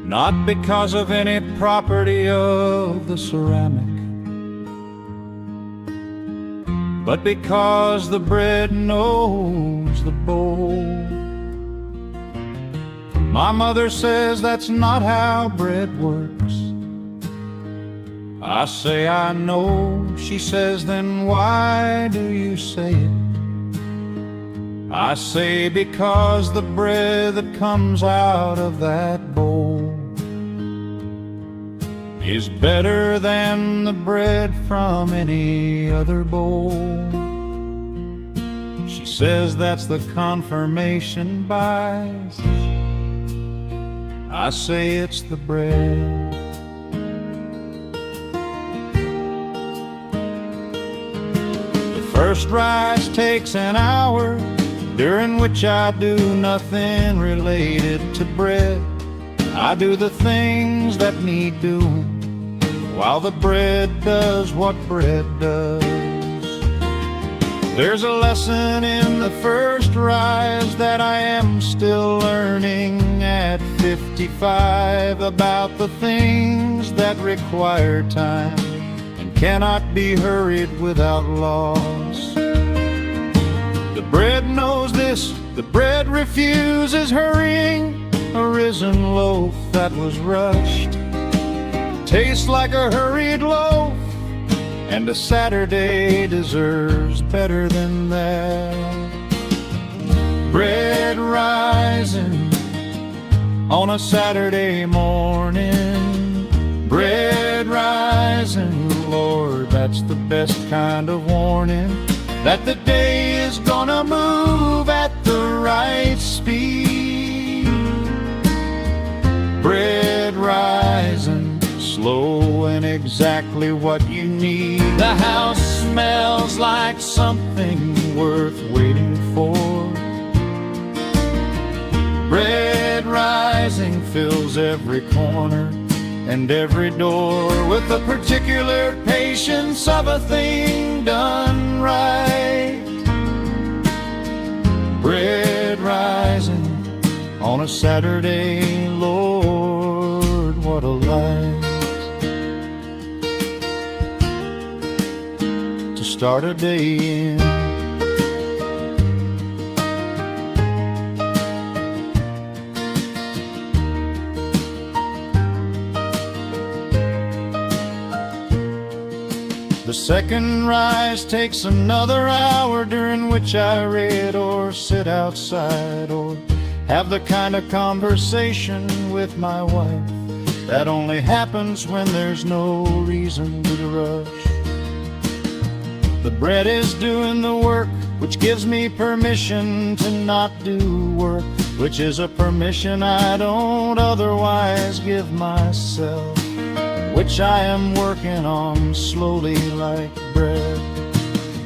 Not because of any property of the ceramic, but because the bread knows the bowl. My mother says that's not how bread works. I say I know. She says, then why do you say it? I say because the bread that comes out of that bowl is better than the bread from any other bowl. She says that's the confirmation bias. I say it's the bread. The first rise takes an hour, during which I do nothing related to bread. I do the things that need doing, while the bread does what bread does. There's a lesson in the first rise that I am still learning at 55 about the things that require time and cannot be hurried without loss. The bread knows this, the bread refuses hurrying. A risen loaf that was rushed tastes like a hurried loaf, and a Saturday deserves better than that. Bread rising on a Saturday morning, bread rising, Lord, that's the best kind of warning that the day is gonna move at the right speed. Bread rising, slow and exactly what you need. The house smells like something worth waiting for. Bread rising fills every corner and every door with the particular patience of a thing done right. Bread rising on a Saturday, Lord, what a light to start a day in. The second rise takes another hour, during which I read or sit outside or have the kind of conversation with my wife that only happens when there's no reason to rush. The bread is doing the work, which gives me permission to not do work, which is a permission I don't otherwise give myself, which I am working on slowly like bread.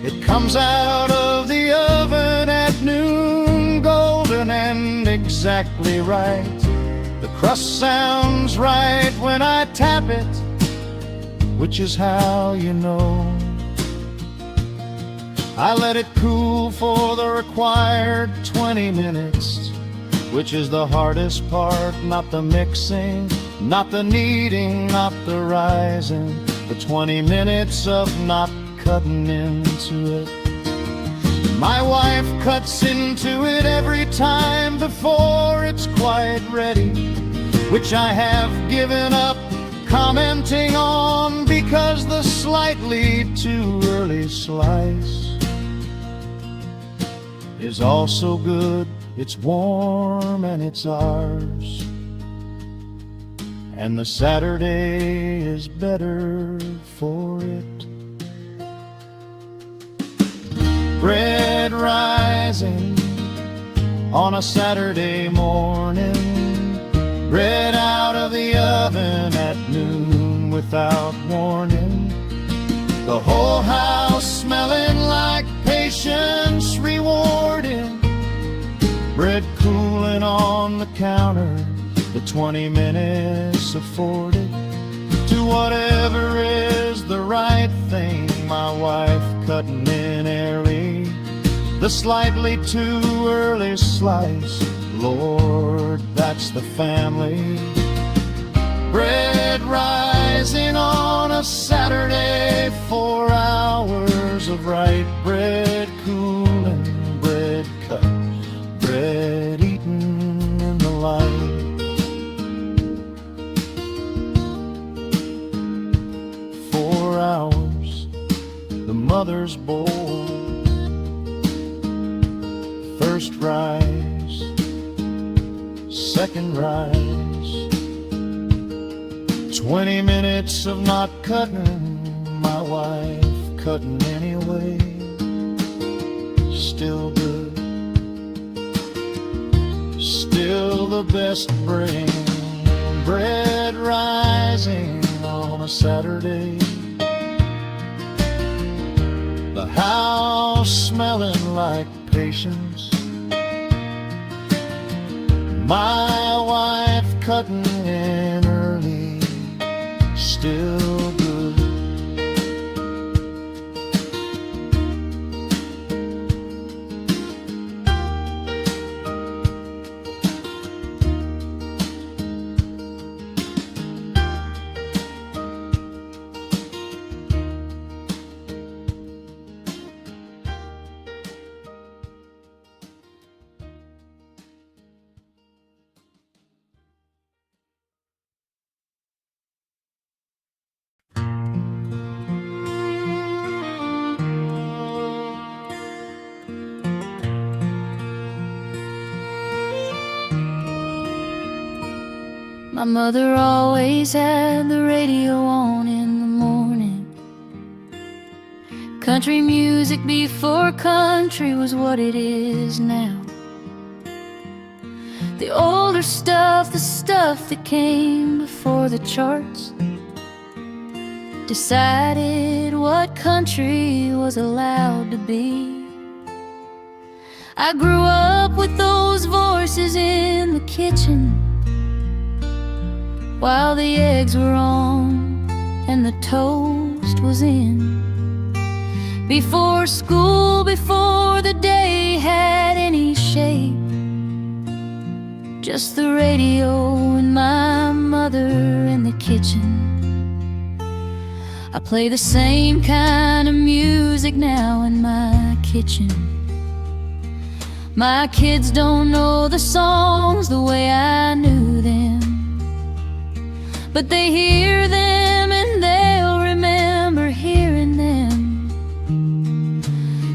It comes out of the oven at noon, golden and exactly right. The crust sounds right when I tap it, which is how you know. I let it cool for the required 20 minutes, which is the hardest part, not the mixing, not the kneading, not the rising, the 20 minutes of not cutting into it. My wife cuts into it every time before it's quite ready, which I have given up commenting on because the slightly too early slice is also good. It's warm and it's ours, and the Saturday is better for it. Bread rising on a Saturday morning, bread out of the oven at noon without warning. The whole house smelling like patience rewarding, bread cooling on the counter, the 20 minutes afforded to whatever is the right thing. My wife cutting in early, the slightly too early slice. Lord, that's the family. Bread rising on a Saturday, 4 hours of right bread cooling, bread cut, bread eaten in the light. 4 hours, the mother's bowl, first rise, second rise. 20 minutes of not cutting, my wife cutting anyway. Still good, still the best bring. Bread rising on a Saturday, the house smelling like patience. My wife cutting in early, still good. My mother always had the radio on in the morning. Country music before country was what it is now. The older stuff, the stuff that came before the charts, decided what country was allowed to be. I grew up with those voices in the kitchen while the eggs were on and the toast was in. Before school, before the day had any shape, just the radio and my mother in the kitchen. I play the same kind of music now in my kitchen. My kids don't know the songs the way I knew them, but they hear them and they'll remember hearing them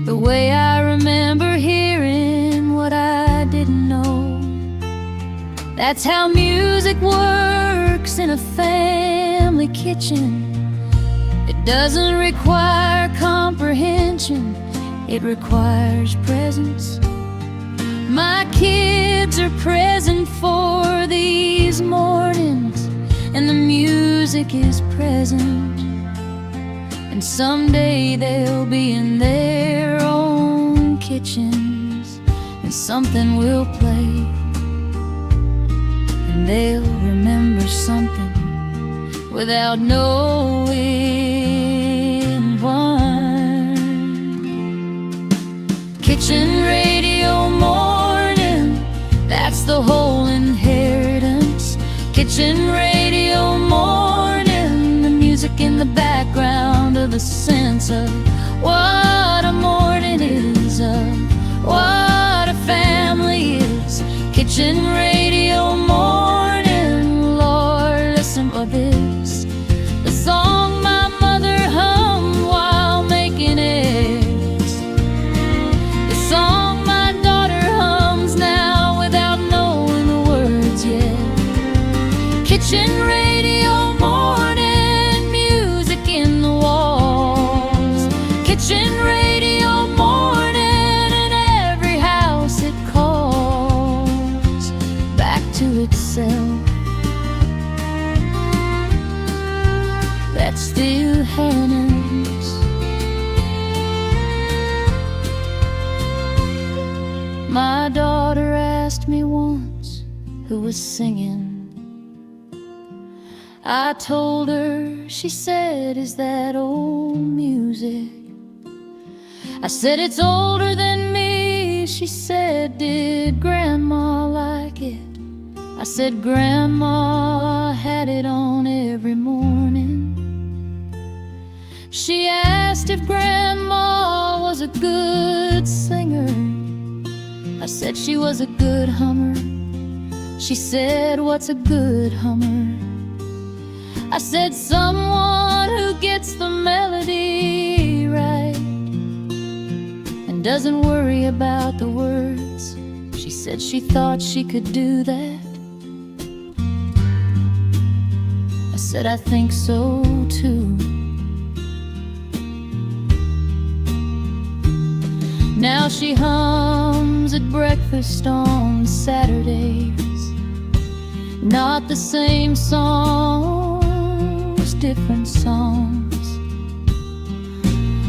the way I remember hearing what I didn't know. That's how music works in a family kitchen. It doesn't require comprehension, it requires presence. My kids are present for these mornings, and the music is present. And someday they'll be in their own kitchens, and something will play, and they'll remember something without knowing why. Kitchen radio morning, that's the whole inheritance. Kitchen radio morning, the music in the background of the sense of what a morning is, of what a family is. Kitchen radio morning, Lord, listen for this, the song my mother hummed while making eggs, the song my daughter hums now without knowing the words yet. Kitchen radio morning, music in the walls. Kitchen radio morning, in every house it calls back to itself. That's still Hannah's. My daughter asked me once who was singing. I told her, she said, is that old music? I said, it's older than me. She said, did Grandma like it? I said, Grandma had it on every morning. She asked if Grandma was a good singer. I said she was a good hummer. She said, what's a good hummer? I said, someone who gets the melody right and doesn't worry about the words. She said she thought she could do that. I said, I think so too. Now she hums at breakfast on Saturdays. Not the same songs, different songs.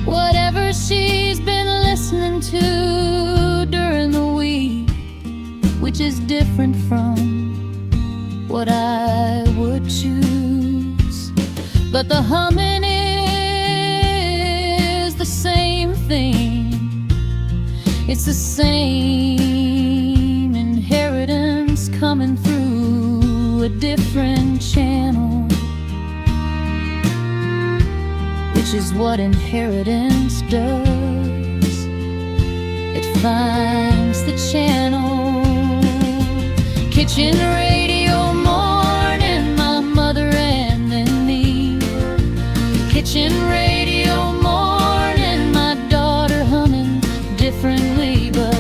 Whatever she's been listening to during the week, which is different from what I would choose. But the humming is the same thing. It's the same inheritance coming through a different channel, which is what inheritance does. It finds the channel. Kitchen radio morning, my mother and then me. Kitchen radio morning, my daughter humming differently, but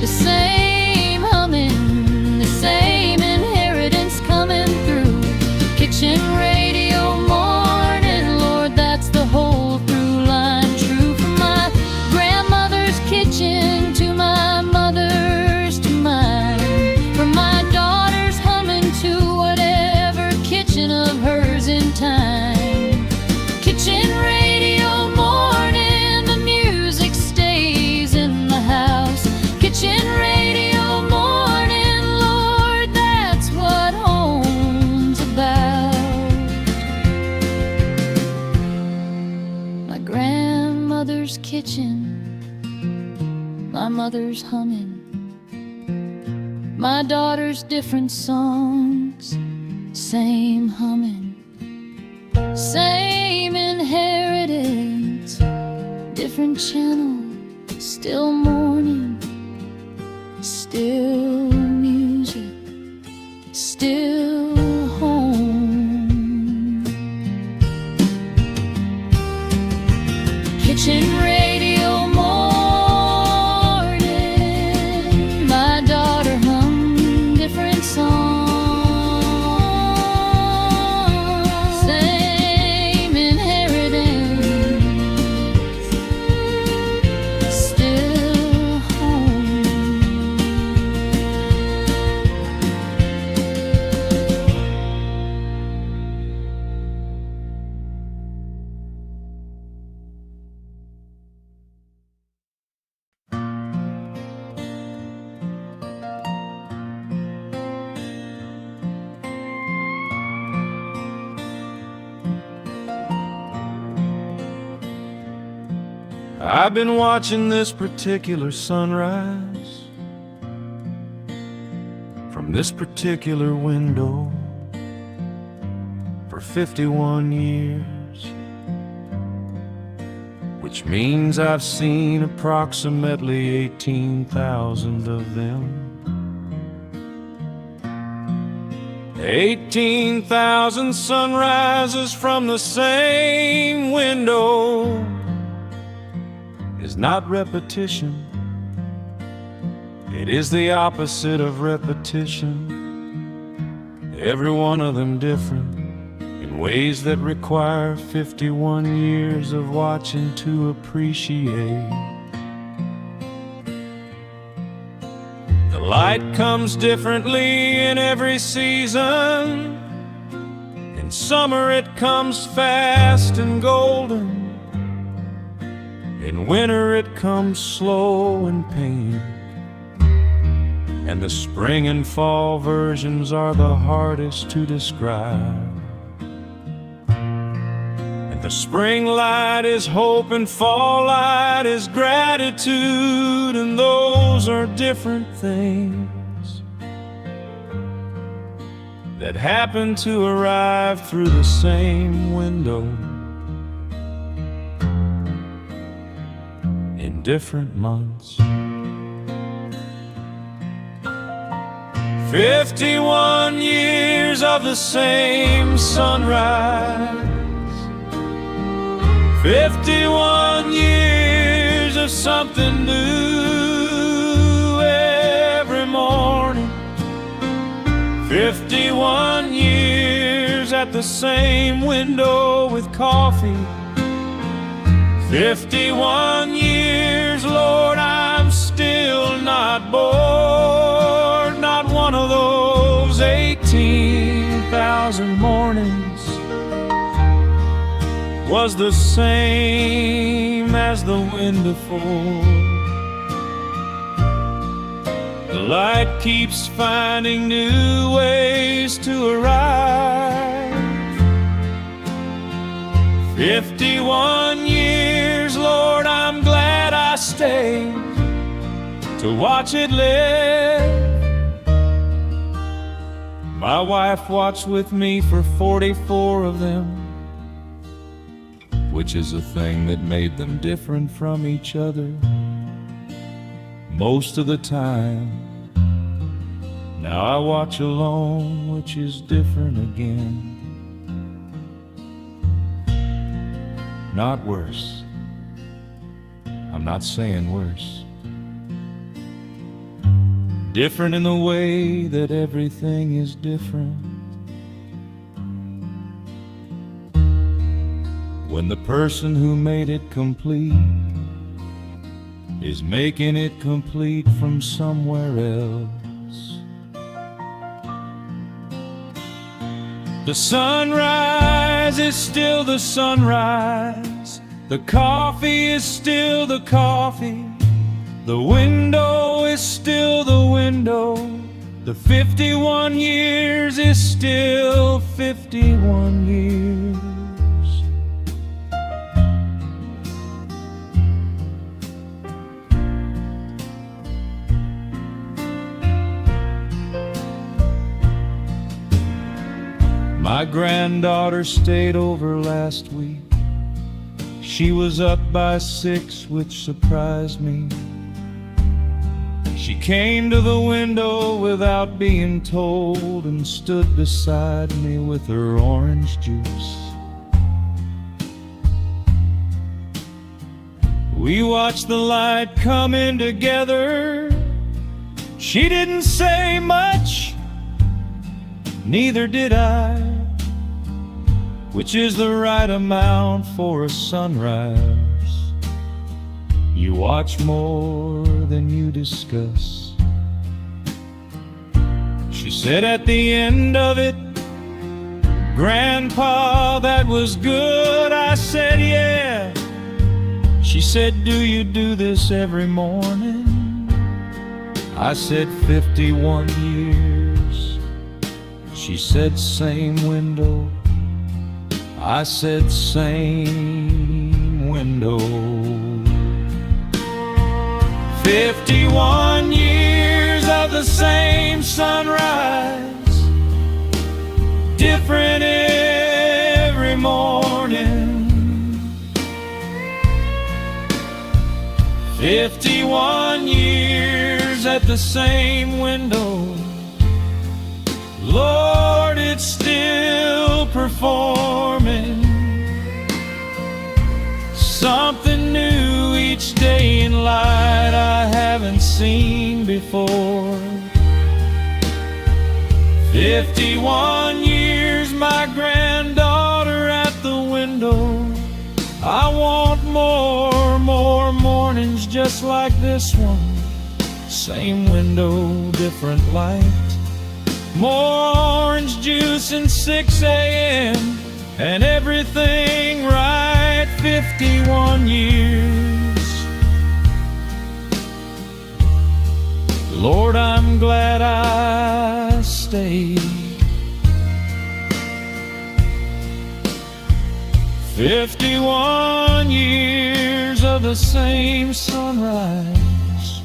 the same humming, the same inheritance coming through. Kitchen radio morning, Lord, that's the whole through line. True from my grandmother's kitchen to my mother's to mine. From my daughter's humming to whatever kitchen of hers in time. Kitchen radio morning, the music stays in the house. Kitchen radio morning, Lord, that's what home's about. My grandmother's kitchen, my mother's humming, my daughter's different songs, same humming, same inheritance, different channel, still morning, still music, still home. Kitchen radio morning, my daughter hum different songs, same inheritance, still home. I've been watching this particular sunrise from this particular window for 51 years, which means I've seen approximately 18,000 of them. 18,000 sunrises from the same window is not repetition. It is the opposite of repetition. Every one of them different in ways that require 51 years of watching to appreciate. The light comes differently in every season. In summer it comes fast and golden. In winter it comes slow and pained. And the spring and fall versions are the hardest to describe. 'Cause spring light is hope and fall light is gratitude, and those are different things that happen to arrive through the same window in different months. 51 years of the same sunrise, 51 years of something new every morning, 51 years at the same window with coffee, 51 years, Lord, I'm still not bored. Not one of those 18,000 mornings was the same as the wind before. The light keeps finding new ways to arrive. 51 years, Lord, I'm glad I stayed to watch it live. My wife watched with me for 44 of them, which is a thing that made them different from each other most of the time. Now I watch alone, which is different again. Not worse. I'm not saying worse. Different in the way that everything is different. When the person who made it complete is making it complete from somewhere else. The sunrise is still the sunrise, the coffee is still the coffee, the window is still the window, the 51 years is still 51 years. My granddaughter stayed over last week. She was up by 6, which surprised me. She came to the window without being told and stood beside me with her orange juice. We watched the light come in together. She didn't say much, neither did I, which is the right amount for a sunrise. You watch more than you discuss. She said at the end of it, "Grandpa, that was good." I said, "Yeah." She said, "Do you do this every morning?" I said, 51 years. She said, "Same window." I said, "Same window." 51 years of the same sunrise, different every morning. 51 years at the same window. Lord, it's still performing something new each day in light I haven't seen before. 51 years, my granddaughter at the window. I want more mornings just like this one. Same window, different light. More orange juice and 6 a.m. and everything right. 51 years. Lord, I'm glad I stayed. 51 years of the same sunrise,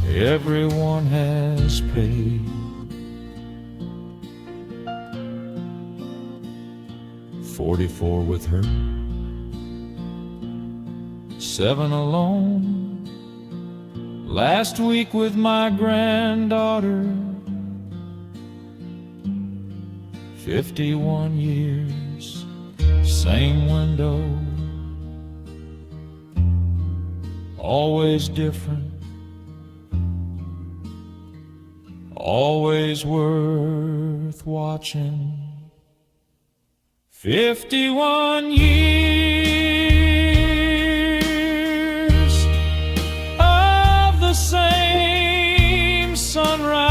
everyone has paid. 44 with her, 7 alone. Last week with my granddaughter, 51 years, same window, always different, always worth watching. 51 years of the same sunrise,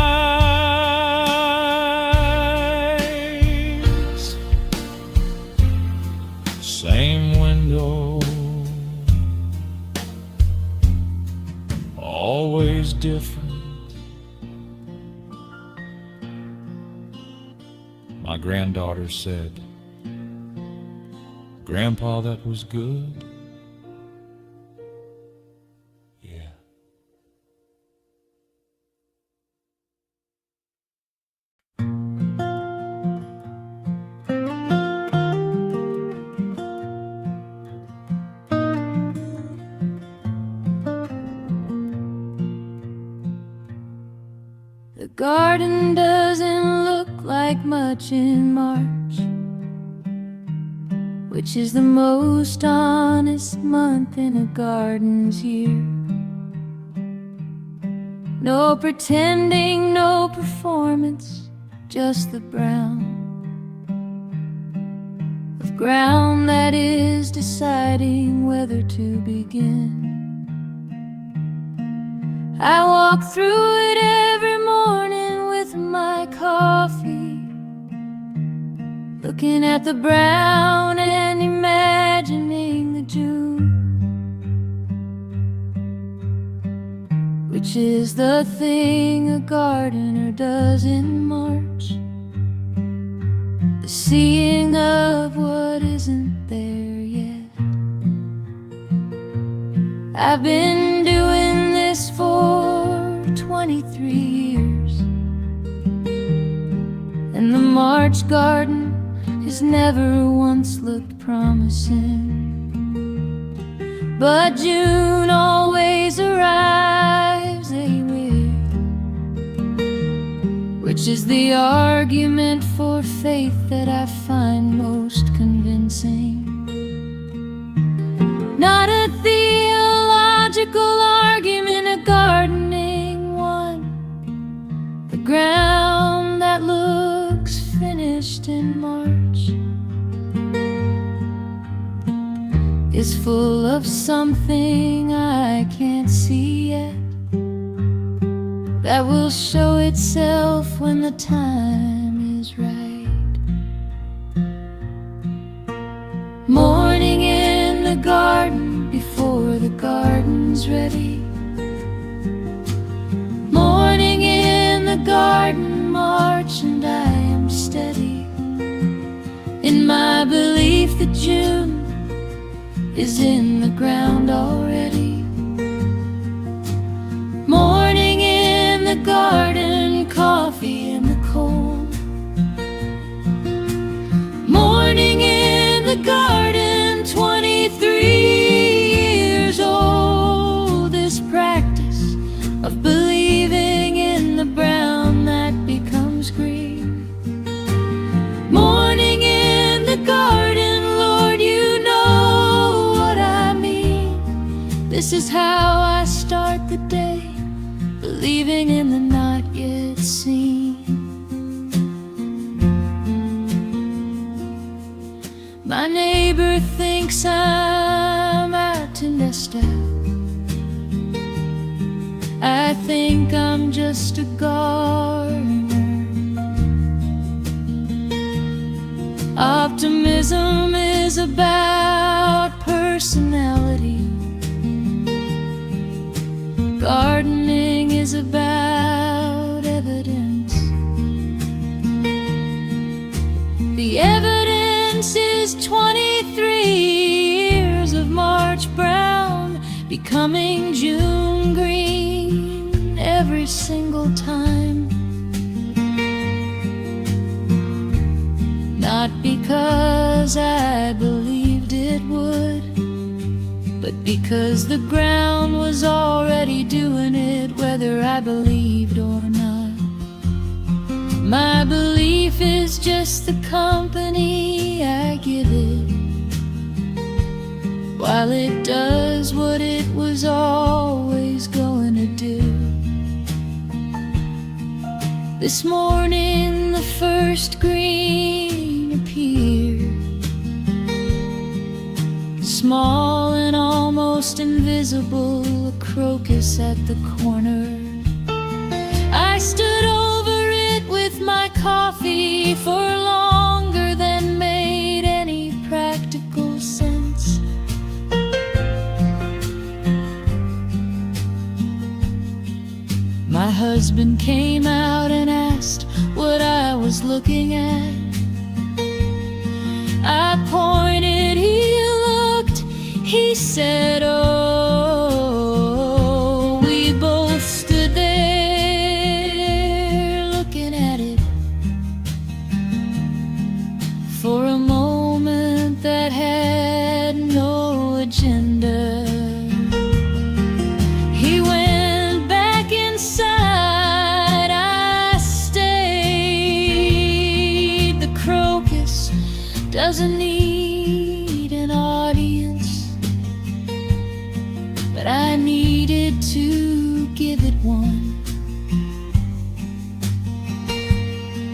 same window, always different. My granddaughter said, "Grandpa, that was good." Yeah. The garden doesn't look like much in March, which is the most honest month in a garden's year. No pretending, no performance, just the brown of ground that is deciding whether to begin. I walk through it every morning with my coffee, looking at the brown and imagining the June, which is the thing a gardener does in March, the seeing of what isn't there yet. I've been doing this for 23 years, and the March garden has never once looked promising. But June always arrives anyway, which is the argument for faith that I find most convincing. Not a theological argument, a gardening one. The ground that looks finished in March is full of something I can't see yet, that will show itself when the time is right. Morning in the garden before the garden's ready. Morning in the garden, March, and I am steady in my belief that June is in the ground already. Morning in the garden, coffee in the cold. Morning in the garden, 23 years old. This practice of believing in the brown that becomes green. Morning in the garden, Lord, you know what I mean. This is how I start the day, believing in the not yet seen. My neighbor thinks I'm out to nest out. I think I'm just a gardener. Optimism is about personality. Gardening is about evidence. The evidence is 23 becoming June green every single time. Not because I believed it would, but because the ground was already doing it, whether I believed or not. My belief is just the company I give it, while it does what it was always going to do. This morning the first green appeared, small and almost invisible, a crocus at the corner. I stood over it with my coffee for longer than made any practical sense. My husband came out and asked what I was looking at. I pointed, he looked, he said, oh. We both stood there looking at it for a moment that had no agenda. He went back inside, I stayed. The crocus doesn't need an audience, but I needed to give it one.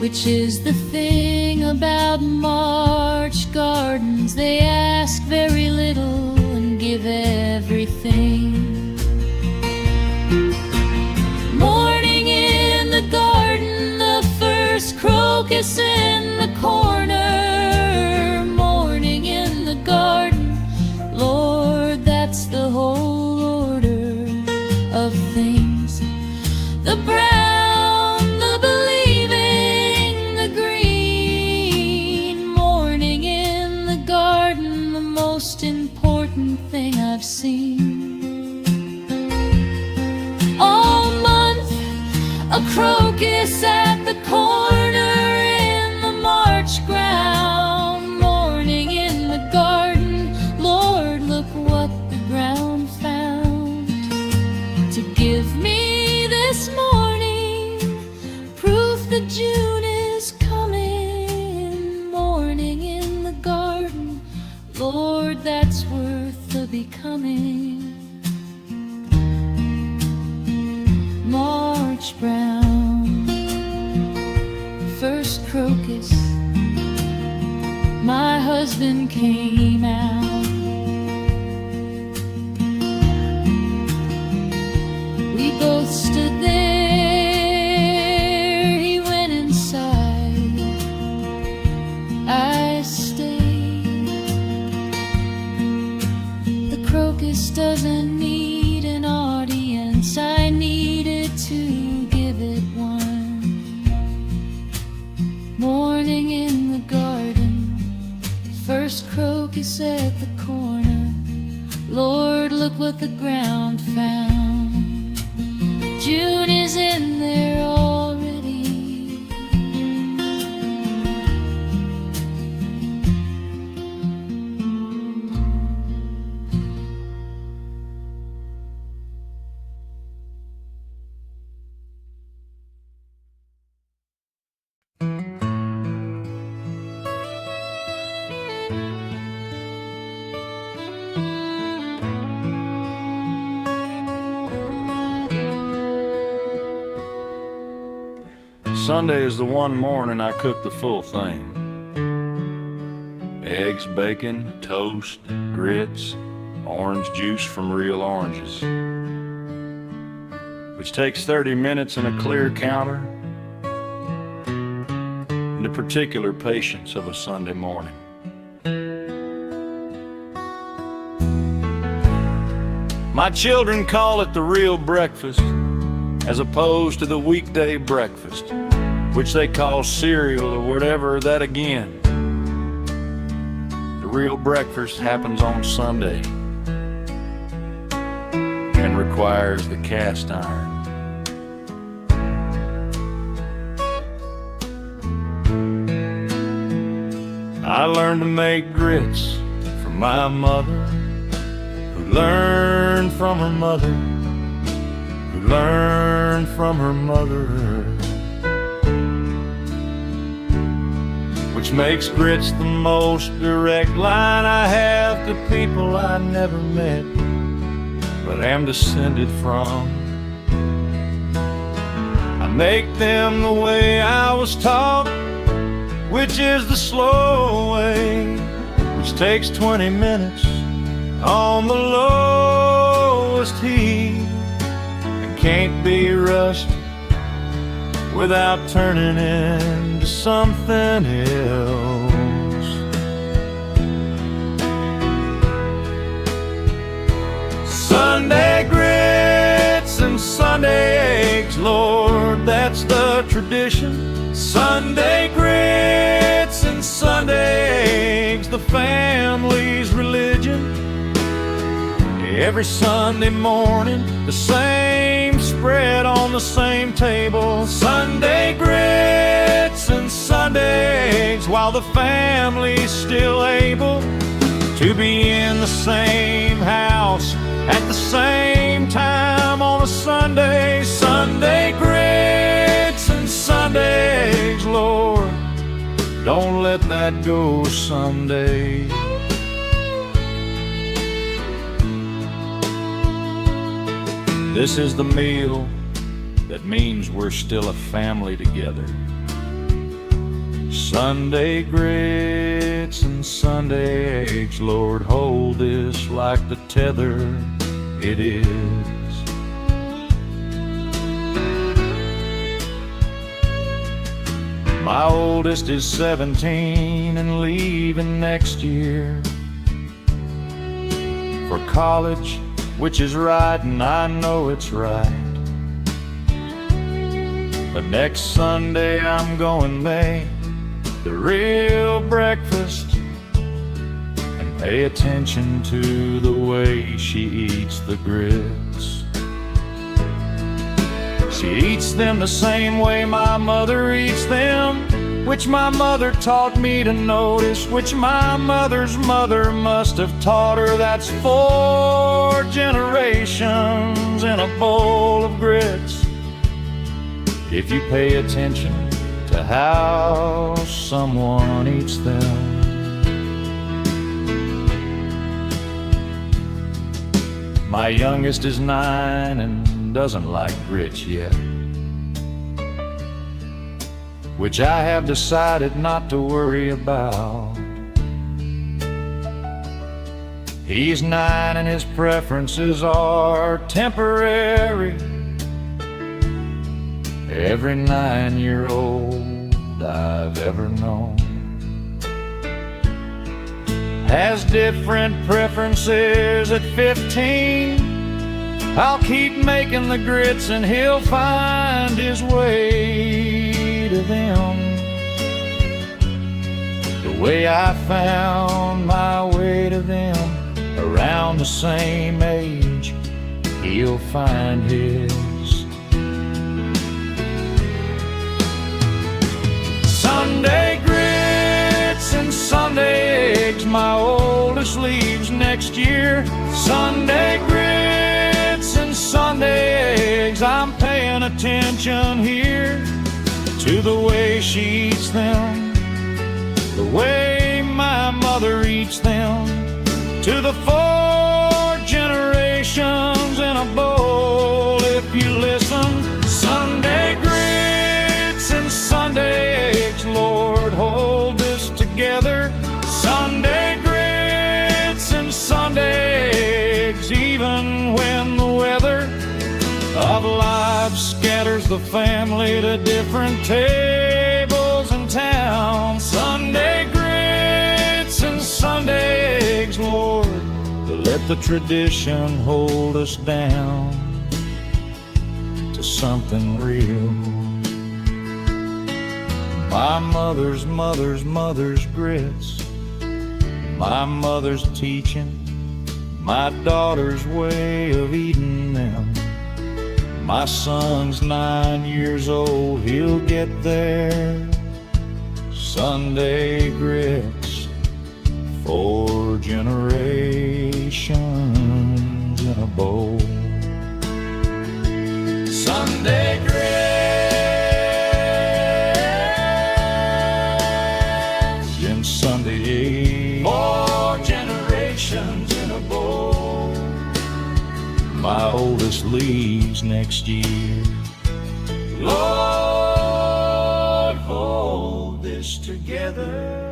Which is the thing about March gardens, they ask very little and give everything. Morning in the garden, the first crocus in the corner. Morning in the garden, Lord, that's the whole order of things. The brown, the believing, the green. Morning in the garden, the most important thing I've seen. All month, a crocus at the corner in the March ground. Morning in the garden, Lord, look what the ground found to give me this morning proof that June is coming. Morning in the garden, Lord, that's worth the becoming. March brown, first crocus, my husband came out. We both stood there, he went inside, I stayed. The crocus doesn't need an audience, I needed to give it one. Morning in the garden, first crocus at the corner. Lord, look what the ground found. June is in there already. Sunday is the one morning I cook the full thing. Eggs, bacon, toast, grits, orange juice from real oranges, which takes 30 minutes and a clear counter, and the particular patience of a Sunday morning. My children call it the real breakfast, as opposed to the weekday breakfast, which they call cereal or whatever that again. The real breakfast happens on Sunday. and requires the cast iron. I learned to make grits from my mother, who learned from her mother, who learned from her mother, which makes grits the most direct line I have to people I never met, but am descended from. I make them the way I was taught, which is the slow way, which takes 20 minutes on the lowest heat, and can't be rushed without turning into something else. Sunday grits and Sunday eggs, Lord, that's the tradition. Sunday grits and Sunday eggs, the family's religion. Every Sunday morning, the same spread on the same table. Sunday grits and Sunday eggs, while the family's still able to be in the same house at the same time on a Sunday. Sunday grits and Sunday eggs, Lord, don't let that go someday. This is the meal that means we're still a family together. Sunday grits and Sunday eggs, Lord, hold this like the tether it is. My oldest is 17 and leaving next year for college, which is right, and I know it's right. But next Sunday I'm going make the real breakfast and pay attention to the way she eats the grits. She eats them the same way my mother eats them, which my mother taught me to notice, which my mother's mother must have taught her. That's 4 generations in a bowl of grits, if you pay attention to how someone eats them. My youngest is 9 and doesn't like grits yet, which I have decided not to worry about. He's 9 and his preferences are temporary. Every 9-year-old I've ever known has different preferences at 15. I'll keep making the grits and he'll find his way to them, the way I found my way to them. Around the same age, he'll find his. Sunday grits and Sunday eggs, my oldest leaves next year. Sunday grits and Sunday eggs, I'm paying attention here to the way she eats them, the way my mother eats them, to the 4 generations in a bowl. If you listen, Sunday grits and Sunday eggs, Lord, hold this together. Sunday grits and Sunday eggs, even when the weather of life scatters the family to different tables in town. Sunday grits and Sunday eggs, Lord, let the tradition hold us down to something real. My mother's mother's mother's grits, my mother's teaching, my daughter's way of eating them. My son's 9 years old, he'll get there. Sunday grits, 4 generations in a bowl. Sunday grits and Sunday 4 generations in a bowl. My oldest leaves next year. Lord, hold this together.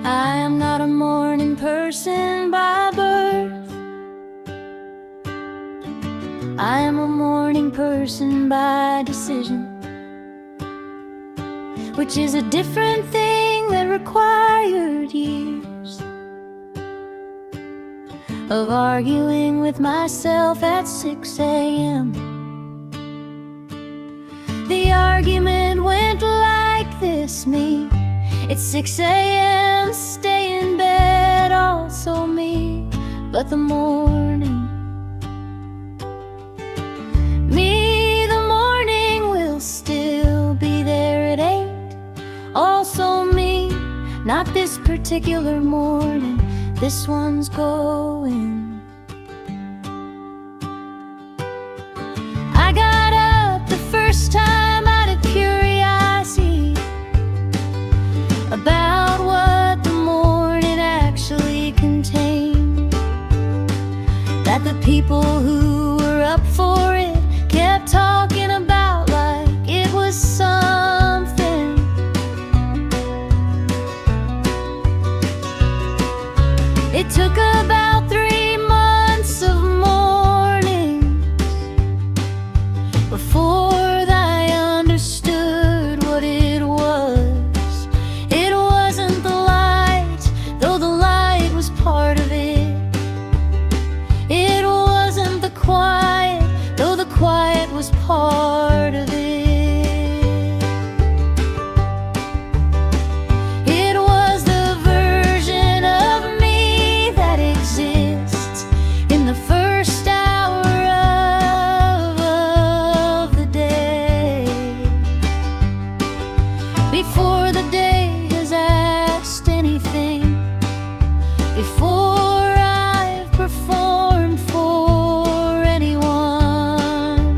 I am not a morning person by birth. I am a morning person by decision, which is a different thing that required years of arguing with myself at 6 a.m. The argument went like this: me, it's 6 a.m., stay in bed, also me. But the morning, me, the morning will still be there at 8, also me. Not this particular morning, this one's going. I got up the first time out of curiosity about what the morning actually contained, that the people who were up for it kept talking about like it was something. It took about 3 months of mornings before I understood what it was. It wasn't the light, though the light was part of it. It wasn't the quiet, though the quiet was part of it. It was the version of me that exists in the first hour of the day, before the day has asked anything, before I've performed for anyone.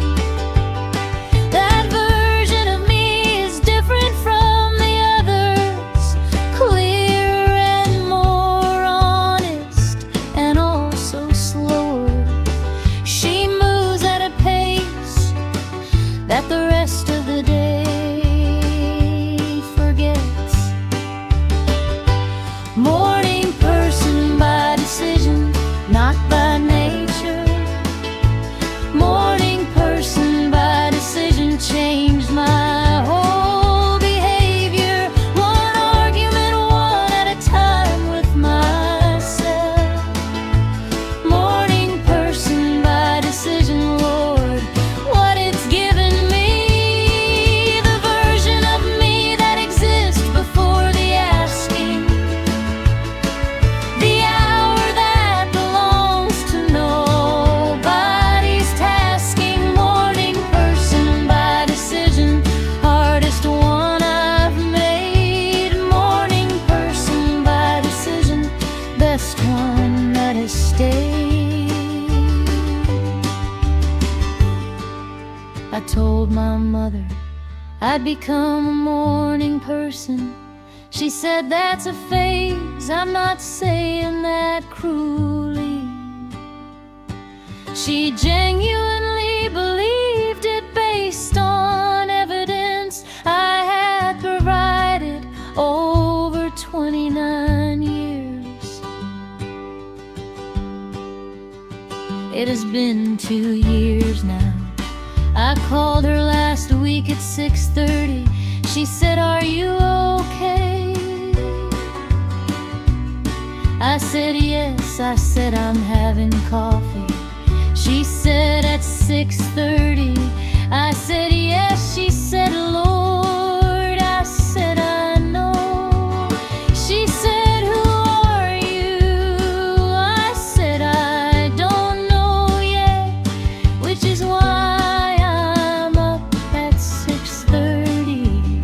That version of me is different from the others, clearer and more honest, and also slower. She moves at a pace that the rest of the day forgets. Morning person by decision, not by nature. Morning person by decision changed my whole behavior. One argument, one at a time with myself. Morning person by decision, Lord, what it's given me. The version of me that exists before the asking. The hour that belongs to nobody's tasking. Morning person by decision, hardest one I've made. Morning person by decision, best one that has stayed. I told my mother I'd become a morning person. She said that's a phase, I'm not saying that cruelly. She genuinely believed it based on evidence I had provided over 29 years. It has been 2 years now. I called her last week at 6:30. She said, "Are you okay?" I said, "Yes." I said, "I'm having coffee." She said at 6:30, I said yes. She said, Lord, I said I know. She said, who are you? I said I don't know yet, which is why I'm up at 6:30.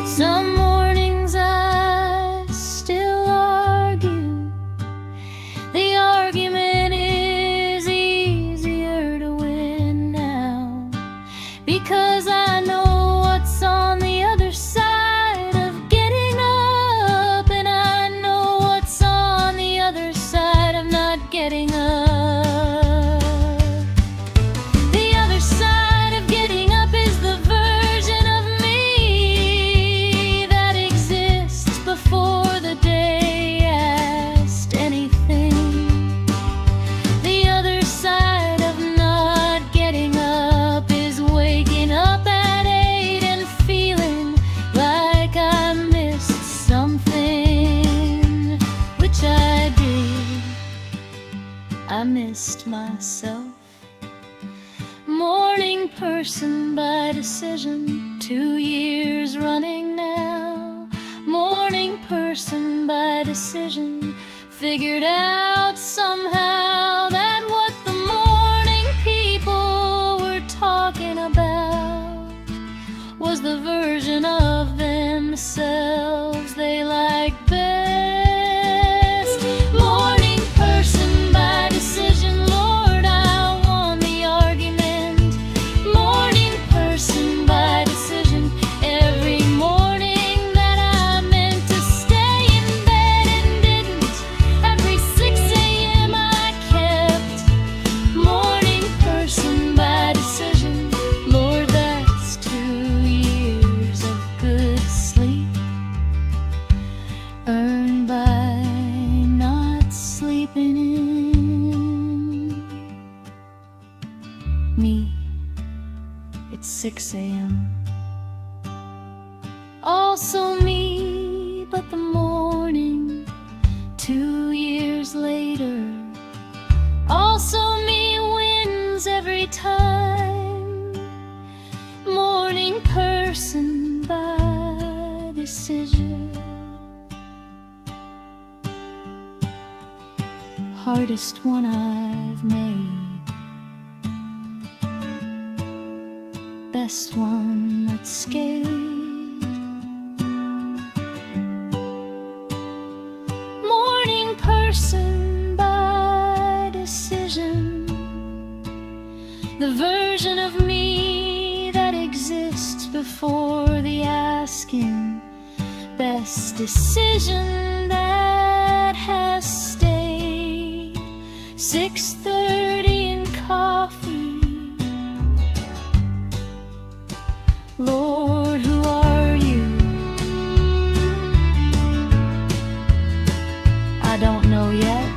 Some mornings I still argue. The argument is easier to win now, because I know what's on the other side of getting up, and I know what's on the other side of not getting up. The other side of getting up is the version of me that exists before the day asked anything. The other side of not getting up is waking up at 8 and feeling like I missed something, which I did. I missed myself. Morning person by decision, 2 years running now. Morning person by decision, figured out somehow that what the morning people were talking about was the version of themselves they like best. Morning person by decision, Lord, I won the argument. Morning person by decision, every morning that I meant to stay in bed and didn't, every 6 a.m. I kept. Morning person by decision, Lord, that's 2 years of good sleep, earned by not sleeping in. Me, it's 6 a.m. Also me, but the morning, 2 years later. Also me wins every time. Morning person by decision. Hardest one I've made, best one that scaled. Morning person by decision, the version of me that exists before the asking. Best decision that has stayed. 6:30 and coffee. Lord, who are you? I don't know yet.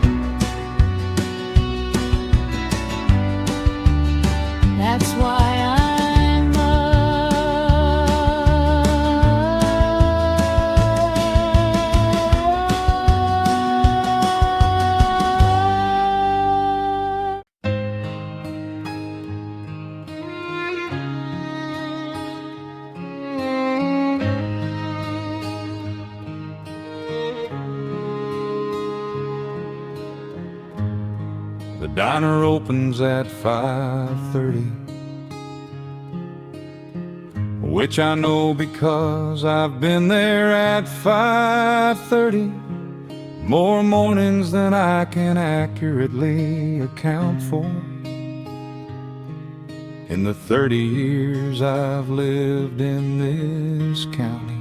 That's why I'm The diner opens at 5:30, which I know because I've been there at 5:30 more mornings than I can accurately account for. In the 30 years I've lived in this county,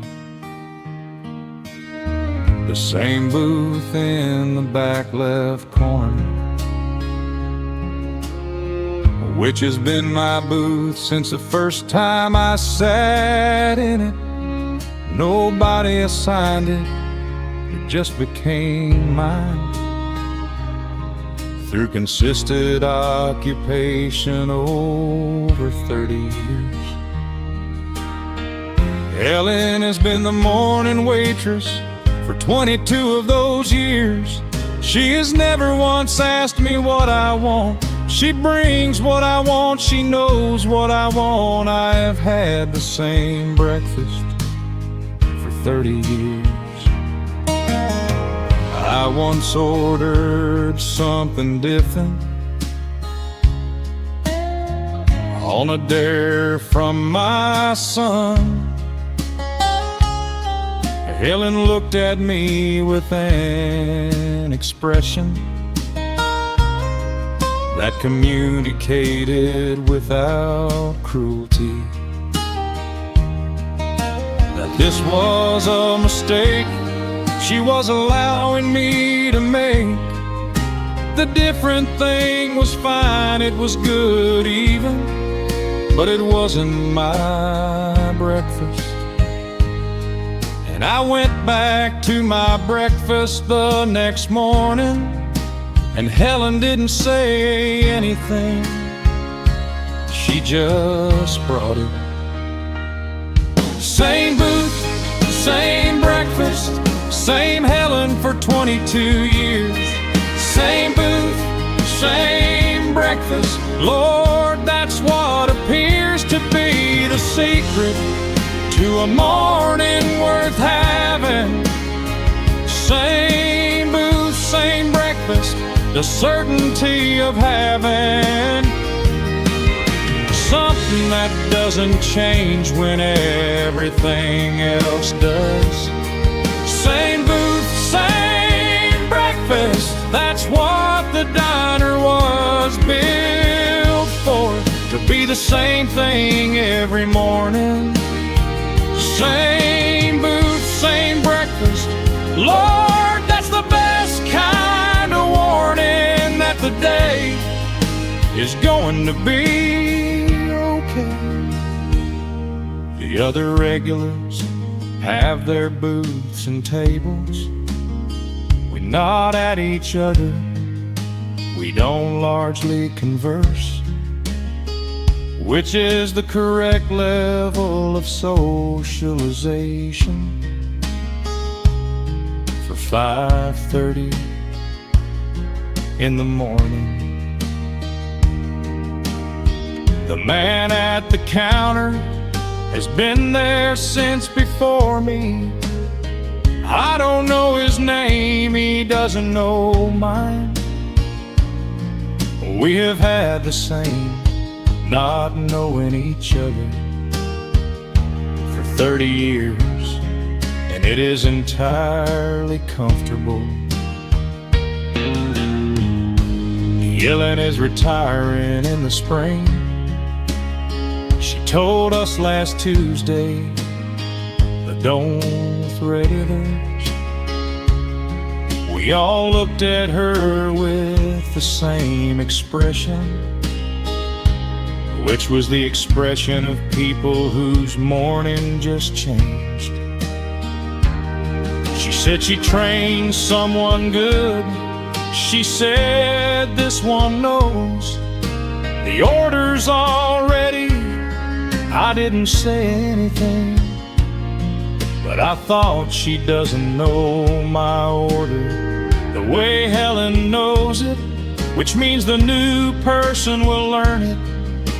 the same booth in the back left corner, which has been my booth since the first time I sat in it. Nobody assigned it, it just became mine through consistent occupation over 30 years. Ellen has been the morning waitress for 22 of those years. She has never once asked me what I want. She brings what I want, she knows what I want. I have had the same breakfast for 30 years. I once ordered something different on a dare from my son. Helen looked at me with an expression that communicated without cruelty that this was a mistake she was allowing me to make. The different thing was fine, it was good even, but it wasn't my breakfast. And I went back to my breakfast the next morning, and Helen didn't say anything. She just brought it. Same booth, same breakfast, same Helen for 22 years. Same booth, same breakfast. Lord, that's what appears to be the secret to a morning worth having. Same booth, same breakfast, the certainty of having something that doesn't change when everything else does. Same booth, same breakfast, that's what the diner was built for, to be the same thing every morning. Same booth, same breakfast. Lord, that's the best kind of warning that the day is going to be okay. The other regulars have their booths and tables. We nod at each other, we don't largely converse, which is the correct level of socialization for 5:30 in the morning. The man at the counter has been there since before me. I don't know his name, he doesn't know mine. We have had the same not knowing each other for 30 years, and it is entirely comfortable. Yellen is retiring in the spring. She told us last Tuesday, but don't thread others. We all looked at her with the same expression, which was the expression of people whose morning just changed. She said she trained someone good. She said this one knows the order's all ready. I didn't say anything, but I thought she doesn't know my order the way Helen knows it, which means the new person will learn it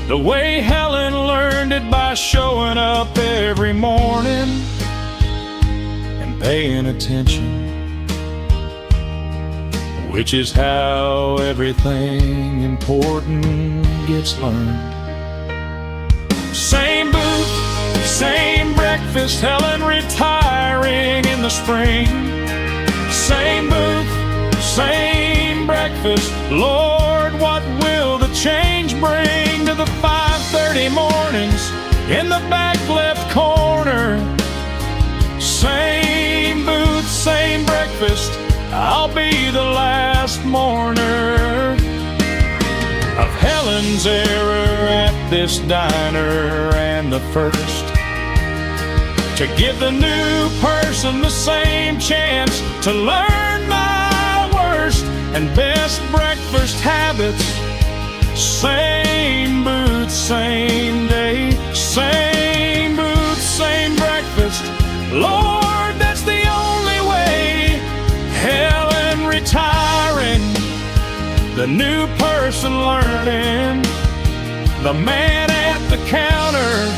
the way Helen learned it, by showing up every morning and paying attention, which is how everything important gets learned. Same booth, same breakfast, Helen retiring in the spring. Same booth, same breakfast, Lord, what will the change bring to the 5:30 mornings in the back left corner? Same booth, same breakfast, I'll be the last mourner of Helen's error at this diner, and the first to give the new person the same chance to learn my worst and best breakfast habits. Same booth, same day, same booth, same breakfast. Lord, that's the only way. Helen retired person learning. The man at the counter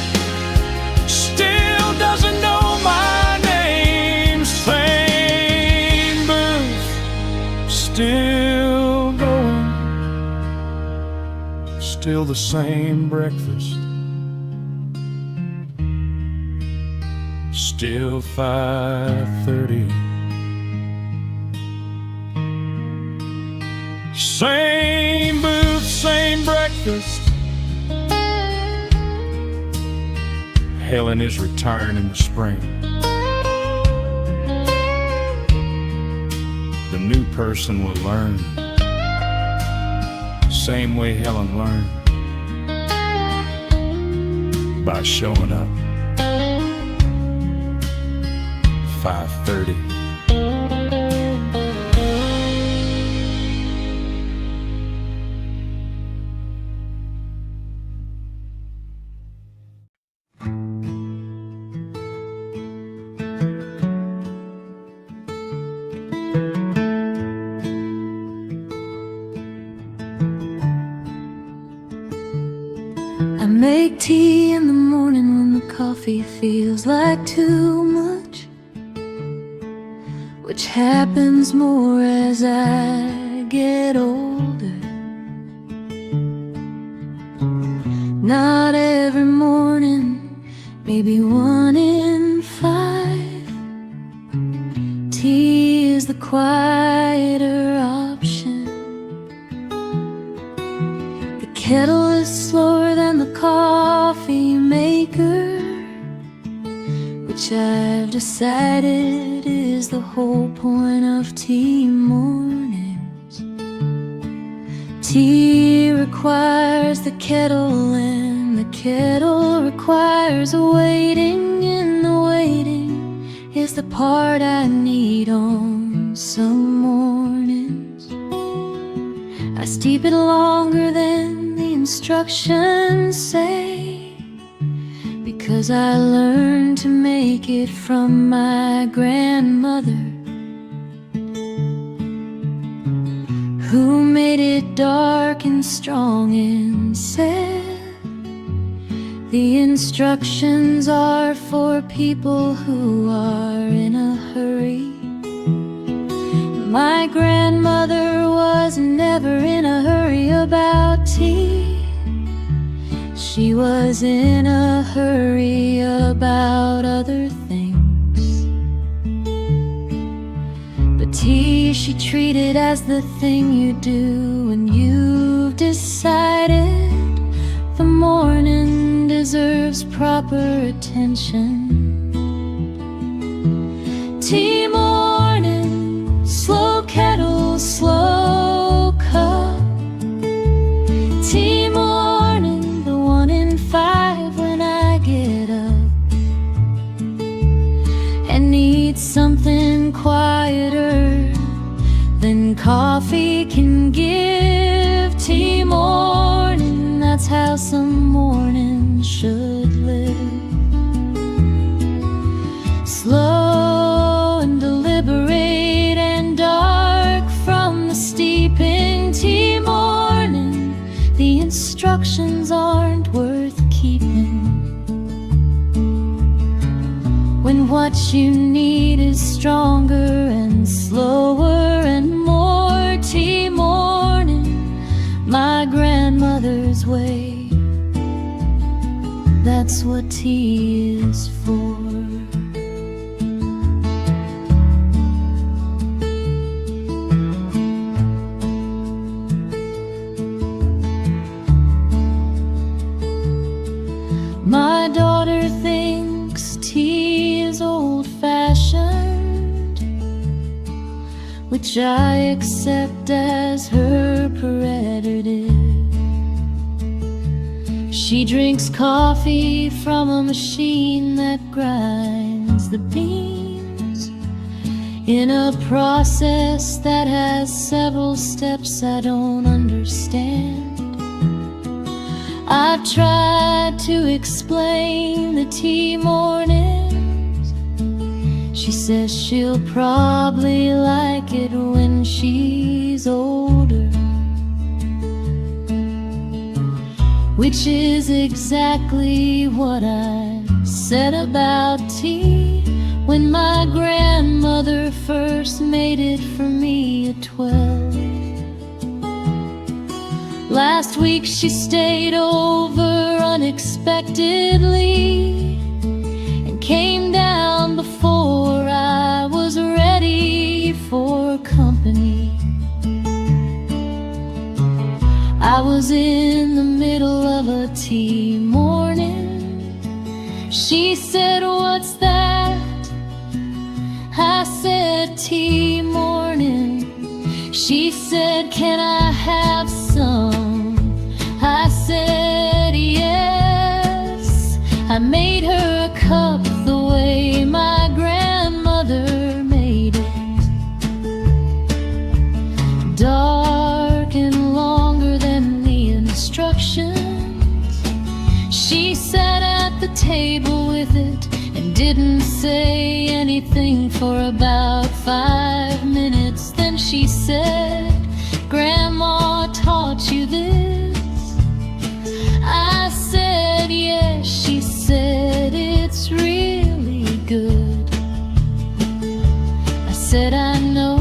still doesn't know my name. Same booth, still going. Still the same breakfast. Still 5:30. Same booth, same breakfast. Helen is retiring in the spring. The new person will learn same way Helen learned, by showing up 5:30. I make tea in the morning when the coffee feels like too much, which happens more as I get older. Not every morning, maybe 1 in 5. Tea is the quieter option. The kettle is slower than the coffee maker, which I've decided is the whole point of tea mornings. Tea requires the kettle, and the kettle requires waiting, and the waiting is the part I need on some mornings. I steep it longer than the instructions say, because I learned to make it from my grandmother, who made it dark and strong and said, the instructions are for people who are in a hurry. My grandmother was never in a hurry about tea. She was in a hurry about other things. But tea she treated as the thing you do when you've decided the morning deserves proper attention. Tea morning, slow kettle, slow cup. Tea morning, the 1 in 5 when I get up and need something quieter than coffee can give. Tea morning, that's how some mornings should live. Slow and deliberate and dark from the steeping. Tea morning, the instructions aren't worth keeping, when what you need is stronger and slower and more. Tea morning, my grandmother's way, that's what tea is for. My daughter thinks tea is old-fashioned, which I accept as her prerogative. She drinks coffee from a machine that grinds the beans in a process that has several steps I don't understand. I've tried to explain the tea mornings. She says she'll probably like it when she's older. which is exactly what I said about tea when my grandmother first made it for me at 12. Last week she stayed over unexpectedly and came down before I was ready for company. I was in the middle of a tea morning. She said, "What's that?" I said, "Tea morning." She said, "Can I have some?" I said, "Yes." I made her a cup the way my grandmother made it, dark and longer than the instructions. She sat at the table with it and didn't say anything for about 5 minutes. Then she said, "Grandma taught you this?" I said, "Yes." She said, "It's really good." I said, "I know."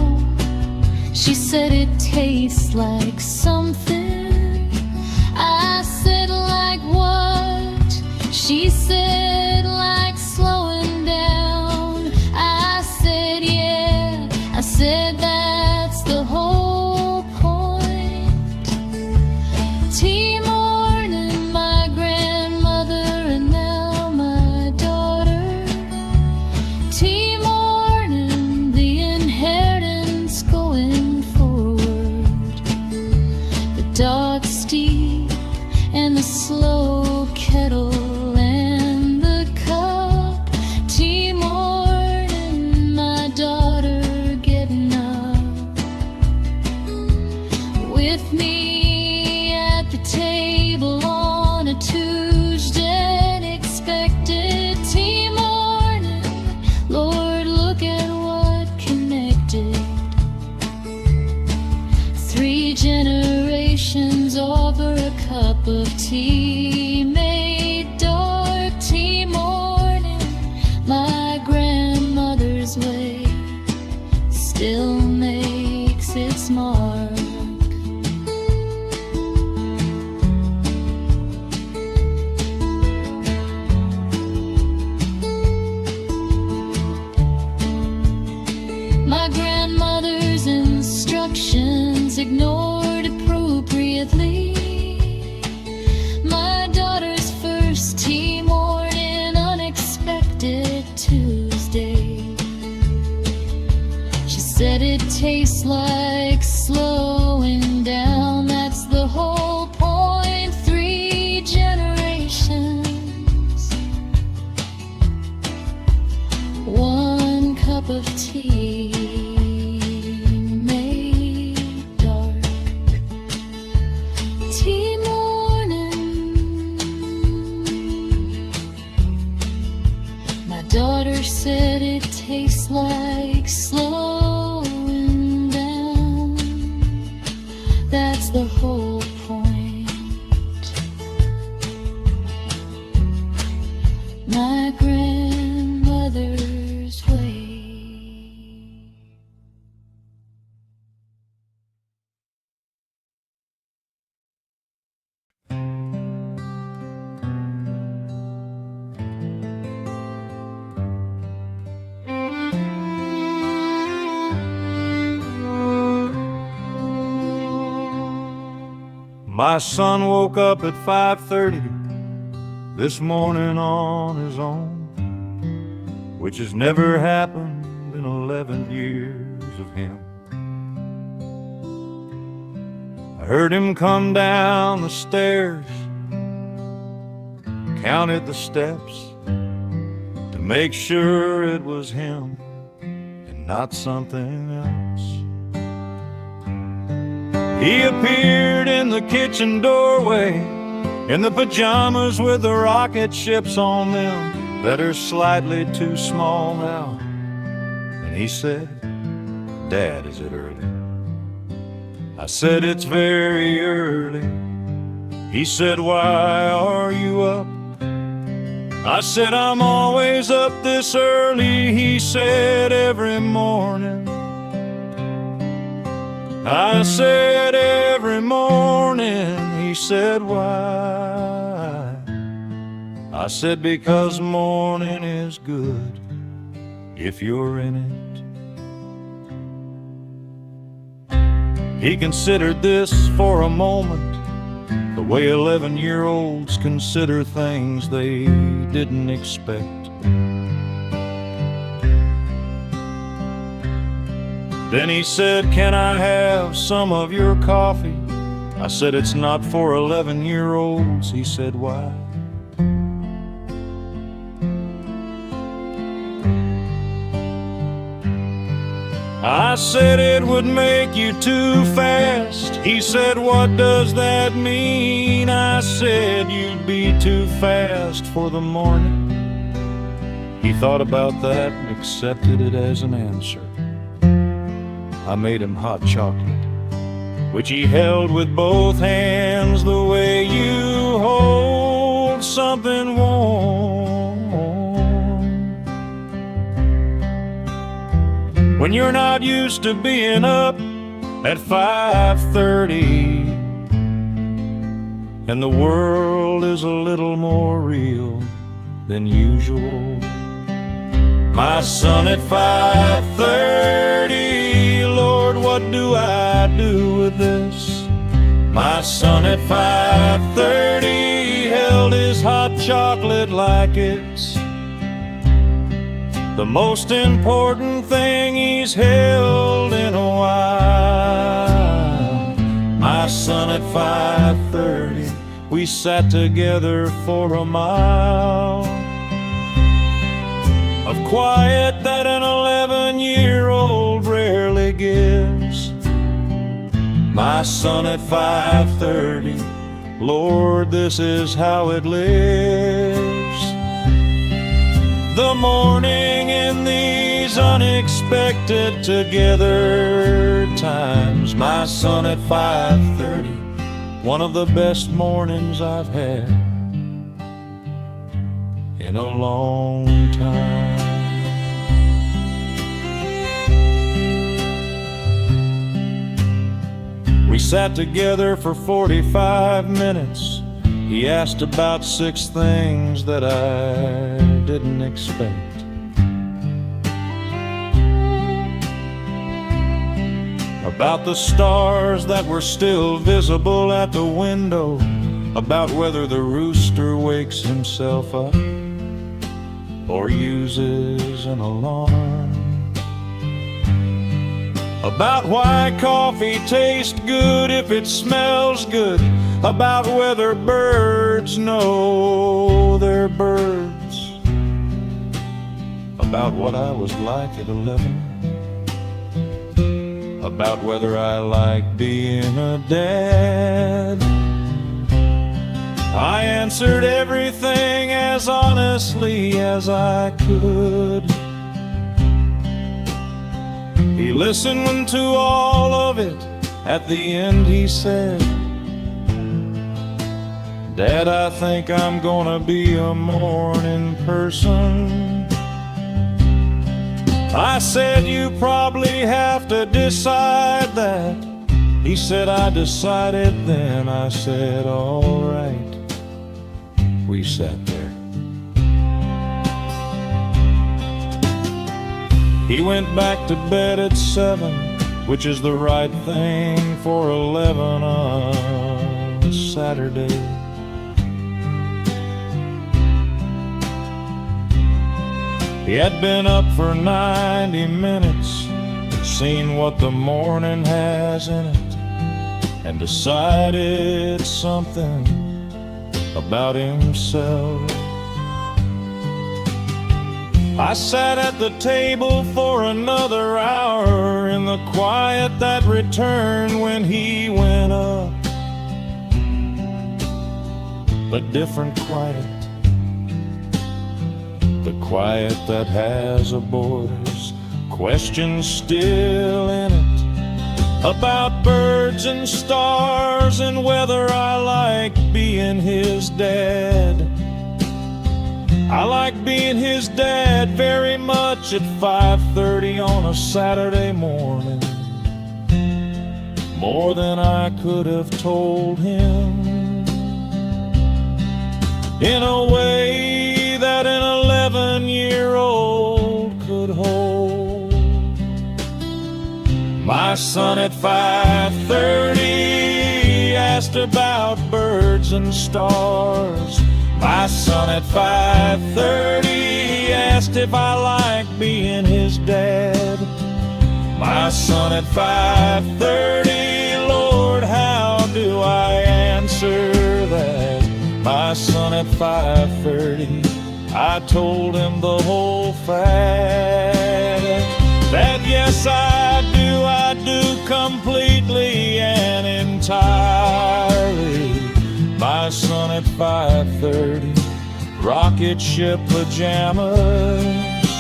She said, "It tastes like something." I said, "Like what?" She said, "Like slowing down." I said, "Yeah." I said, "That's the whole point." Tea morning, my grandmother, and now my daughter. Tea morning, the inheritance going forward. The dark steep and the slow kettle and the cup. Tea morning, my daughter getting up with me at the table on a Tuesday. Unexpected tea morning. Lord, look at what connected. 3 generations over a cup of tea made dark. Tea morning, my grandmother's way still makes its mark. My grandmother's instructions ignored appropriately. My daughter's first tea morning, unexpected Tuesday. She said, "It tastes like slowing down." That's the whole point. 3 generations, 1 cup of tea made dark. Tea morning, my daughter said, "It tastes like slowing down." That's the whole point. My grandmother's way. My son woke up at 5:30 this morning on his own, which has never happened in 11 years of him. I heard him come down the stairs, counted the steps to make sure it was him and not something else. He appeared in the kitchen doorway in the pajamas with the rocket ships on them that are slightly too small now. And he said, "Dad, is it early?" I said, "It's very early." He said, "Why are you up?" I said, "I'm always up this early." He said, "Every morning." I said, "Every morning." He said, "Why?" I said, "Because morning is good if you're in it." He considered this for a moment, the way 11-year-olds consider things they didn't expect. Then he said, "Can I have some of your coffee?" I said, "It's not for 11-year-olds." He said, "Why?" I said, "It would make you too fast." He said, "What does that mean?" I said, "You'd be too fast for the morning." He thought about that and accepted it as an answer. I made him hot chocolate, which he held with both hands, the way you hold something warm when you're not used to being up at 5:30 and the world is a little more real than usual. My son at 5:30, Lord, what do I do with this? My son at 5:30 held his hot chocolate like it's the most important thing he's held in a while. My son at 5:30, we sat together for a mile of quiet that an 11-year-old rarely gives. My son at 5:30, Lord, this is how it lives. The morning in these unexpected together times. My son at 5:30, one of the best mornings I've had in a long time. We sat together for 45 minutes. He asked about 6 things that I didn't expect. About the stars that were still visible at the window, about whether the rooster wakes himself up or uses an alarm, about why coffee tastes good if it smells good, about whether birds know they're birds, about what I was like at 11, about whether I like being a dad. I answered everything as honestly as I could. He listened to all of it. At the end he said, "Dad, I think I'm gonna be a morning person." I said, "You probably have to decide that." He said, "I decided then." I said, "All right." We sat there. He went back to bed at 7, which is the right thing for 11 on Saturday. He had been up for 90 minutes, seen what the morning has in it, and decided something about himself. I sat at the table for another hour in the quiet that returned when he went up. But different quiet, the quiet that has a border's questions still in it, about birds and stars and whether I like being his dad. I like being his dad very much at 5:30 on a Saturday morning, more than I could have told him, in a way that an 11-year-old could hold. My son at 5:30 asked about birds and stars. My son at 5:30 asked if I like being his dad. My son at 5:30, Lord, how do I answer that? My son at 5:30, I told him the whole fact, that yes, I do completely and entirely. My son at 5:30, rocket ship pajamas,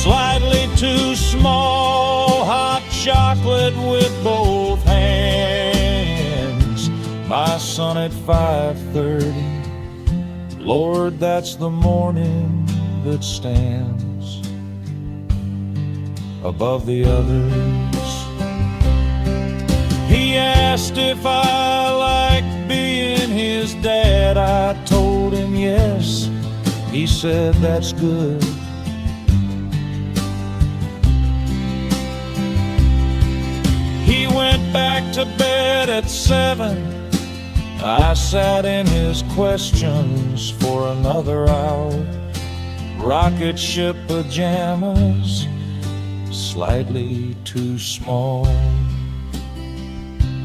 slightly too small, hot chocolate with both hands. My son at 5:30, Lord, that's the morning that stands above the others. He asked if I liked being his dad. I told him yes. He said, that's good. He went back to bed at 7. I sat in his questions for another hour. Rocket ship pajamas, slightly too small.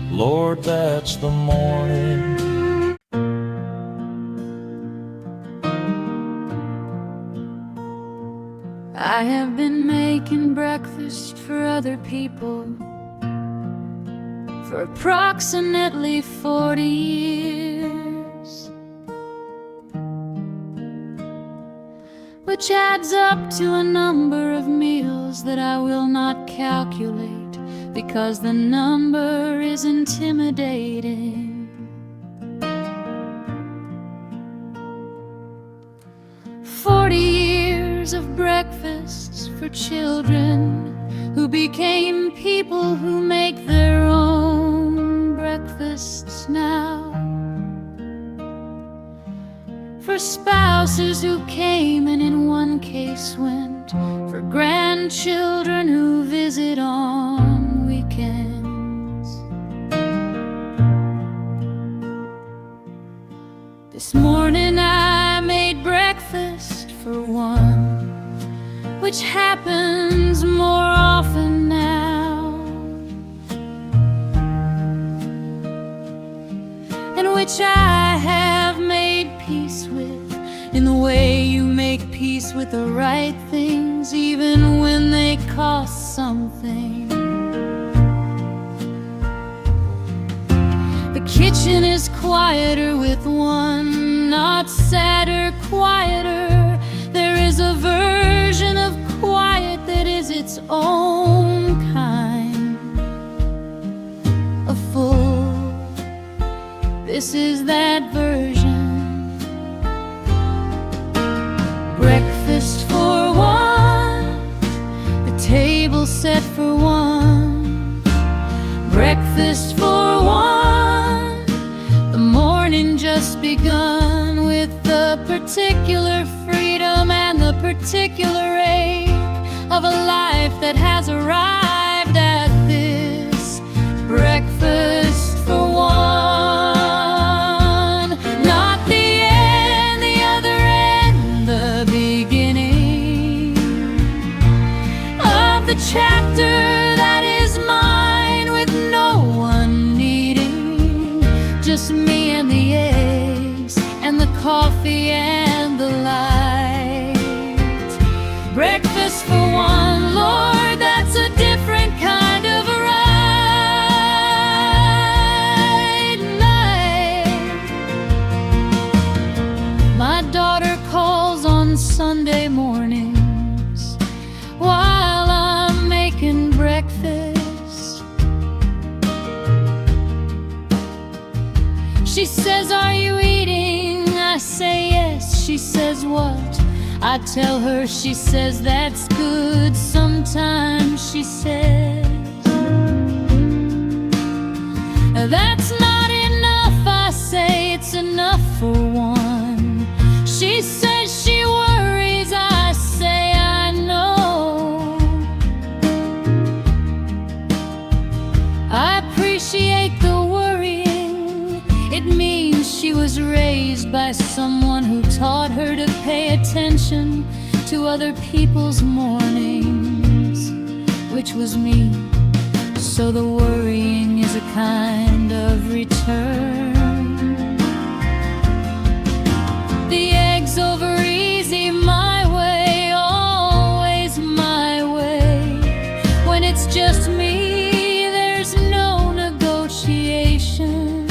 Lord, that's the morning. I have been making breakfast for other people for approximately 40 years, which adds up to a number of meals that I will not calculate, because the number is intimidating. Of breakfasts for children who became people who make their own breakfasts now, for spouses who came and in one case went, for grandchildren who visit on weekends. This morning I made breakfast for one, which happens more often now, and which I have made peace with, in the way you make peace with the right things, even when they cost something. The kitchen is quieter with one, not sadder, quieter. There is a version of quiet that is its own kind of full. This is that version. Breakfast for one, the table set for one. Breakfast for one, the morning just begun, with the particular freedom and the particular ache of a life that has arrived at this breakfast for one. Not the end, the other end, the beginning of the chapter that is mine, with no one needing, just me and the eggs and the coffee and the light. Breakfast for one, Lord, that's a different kind of a right night. My daughter calls on Sunday mornings while I'm making breakfast. She says, I tell her, she says that's good. Sometimes she says that's not enough. I say it's enough for one. She says she worries. I say I know. I appreciate the worrying. It means she was raised by someone who taught her to pay attention to other people's mornings, which was me. So the worrying is a kind of return. The eggs over easy, my way, always my way. When it's just me, there's no negotiation.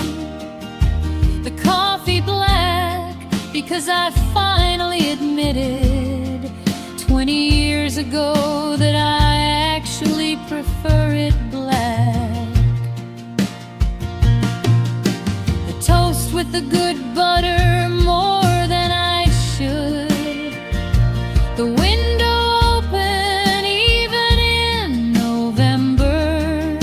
The coffee black, because I finally admitted 20 years ago that I actually prefer it black. The toast with the good butter more than I should. The window open even in November,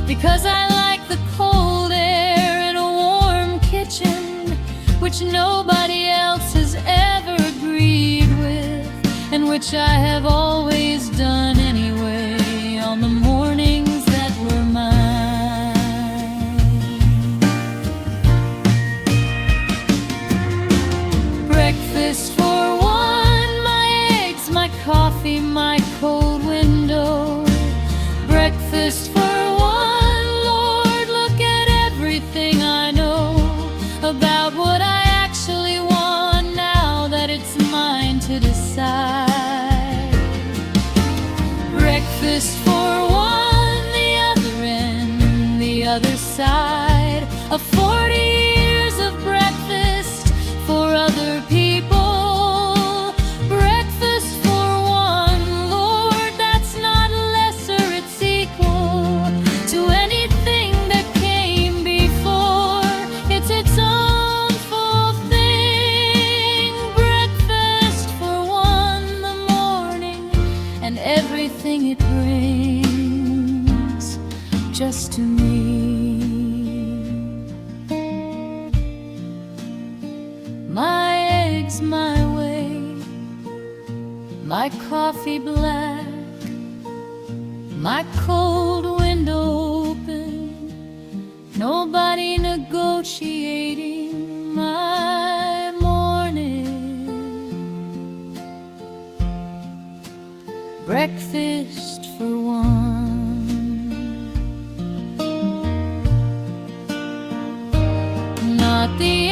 because I like the cold air in a warm kitchen, which nobody else has ever agreed with, and which I have always done anyway on the mornings that were mine. Breakfast for one, my eggs, my coffee, my cold window. Breakfast for one, Lord, look at everything I know about what I actually want now that it's mine to decide. Breakfast for one, the other end, the other side of 40 years of breakfast for other people. Breakfast for one, Lord, that's not lesser, it's equal to anything that came before. It's its own full thing. Breakfast for one, the morning and everything it brings just to me. My eggs my way, my coffee black, my cold window open, nobody negotiating my morning. Breakfast for one. Not the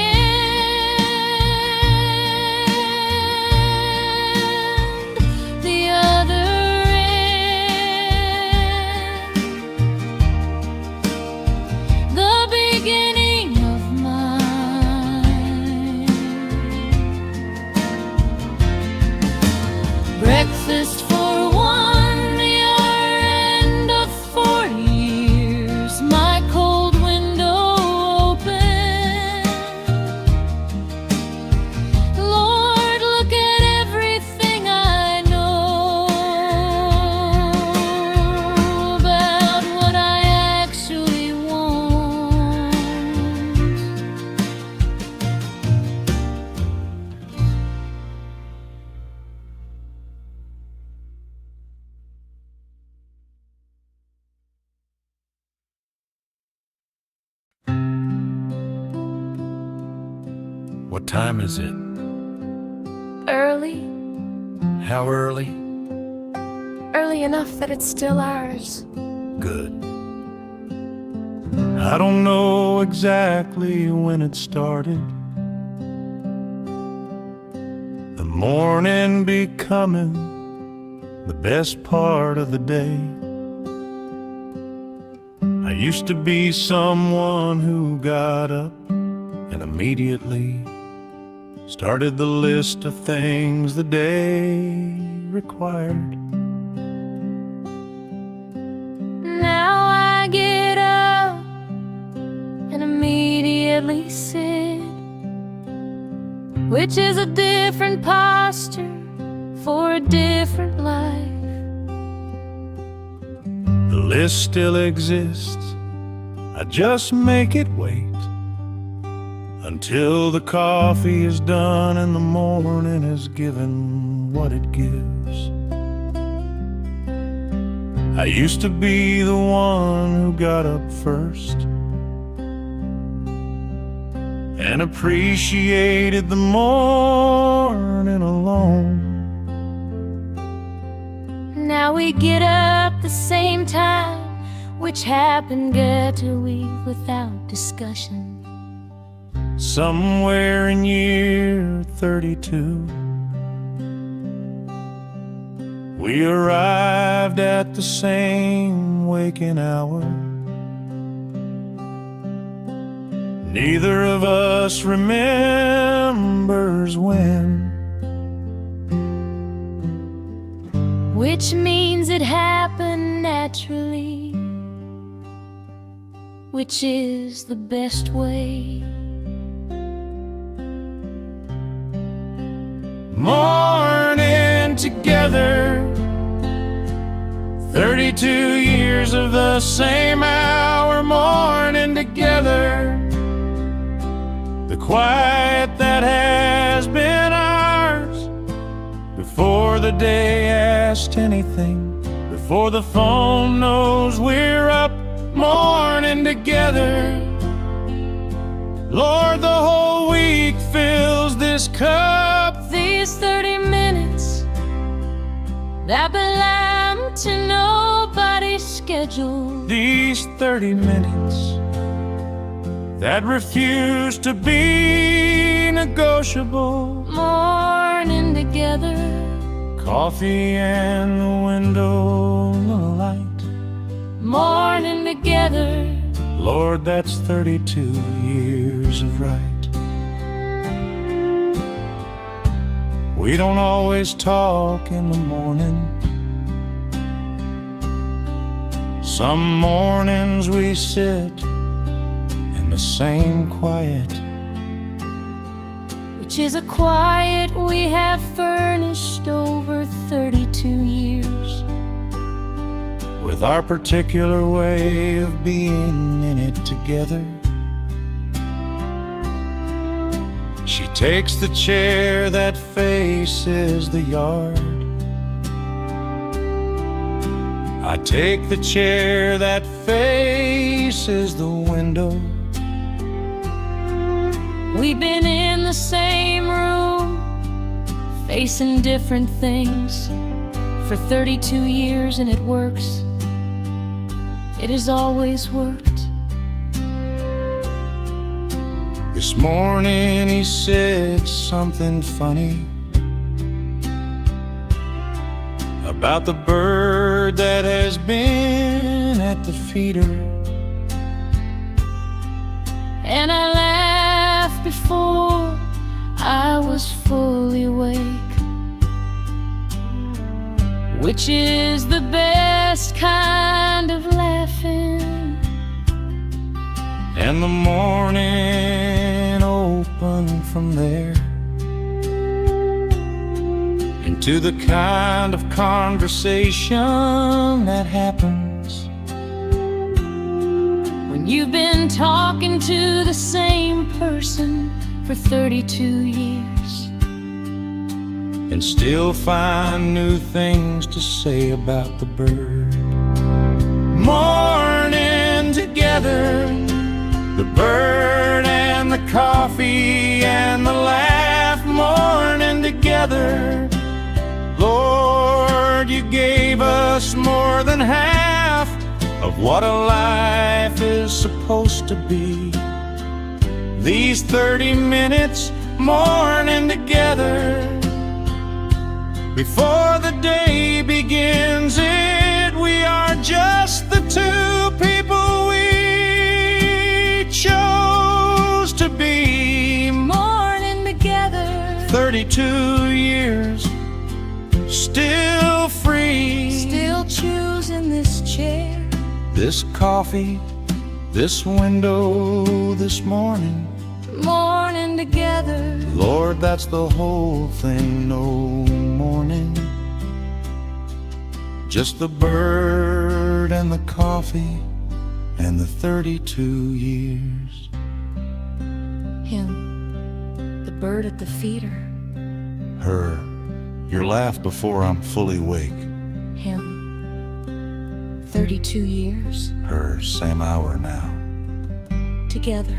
end, the other end, the beginning of mine. Breakfast for one, the other end of 40 years, my cold window open. Lord, look at everything I know about what I actually want. What time is it? Early, How early? early enough that it's still ours. Good. I don't know exactly when it started. The morning becoming the best part of the day. I used to be someone who got up and immediately started the list of things the day required. Now I get up and immediately sit which is a different posture for a different life. The list still exists, I just make it wait until the coffee is done and the morning is given what it gives. I used to be the one who got up first and appreciated the morning alone. Now we get up the same time, which happened get a week without discussion. Somewhere in year 32, we arrived at the same waking hour. Neither of us remembers when, which means it happened naturally, which is the best way. Morning together, 32 years of the same hour. Morning together, the quiet that has been ours. Before the day asked anything, before the phone knows we're up. Morning together, Lord, the whole week fills this cup. These 30 minutes that belong to nobody's schedule. These 30 minutes that refuse to be negotiable. Morning together, Coffee and the window, the light. morning together. Lord, that's 32 years of right. We don't always talk in the morning. Some mornings we sit in the same quiet, which is a quiet we have furnished over 32 years. with our particular way of being in it together. She takes the chair that faces the yard. I take the chair that faces the window. We've been in the same room, facing different things for 32 years, and it works. It has always worked. This morning he said something funny about the bird that has been at the feeder. And I laughed before I was fully awake, which is the best kind of laughing. And the morning opened from there into the kind of conversation that happens when you've been talking to the same person for 32 years and still find new things to say about the bird. Morning together, the bird and the coffee and the laugh. Morning together, Lord, you gave us more than half of what a life is supposed to be. These 30 minutes, morning together, before the day begins it, we are just the two people we chose to be. morning together, 32 years, still free, still choosing this chair, this coffee, this window, this morning. morning together. Lord, that's the whole thing. No morning, just the bird and the coffee and the 32 years. Him, the bird at the feeder. Her, your laugh before I'm fully awake. Him, 32 years. Her, same hour now. Together,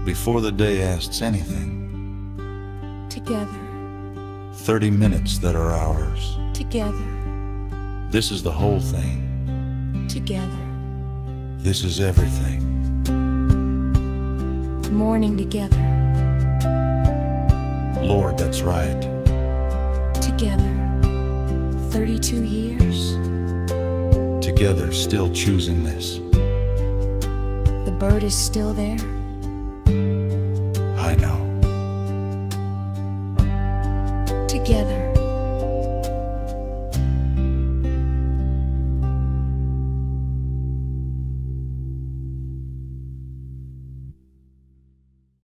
Before the day asks anything. together, 30 minutes that are ours. together, This is the whole thing. together. This is everything. Morning together, Lord, that's right. together. 32 years. Together, still choosing this. The bird is still there. I know. Together,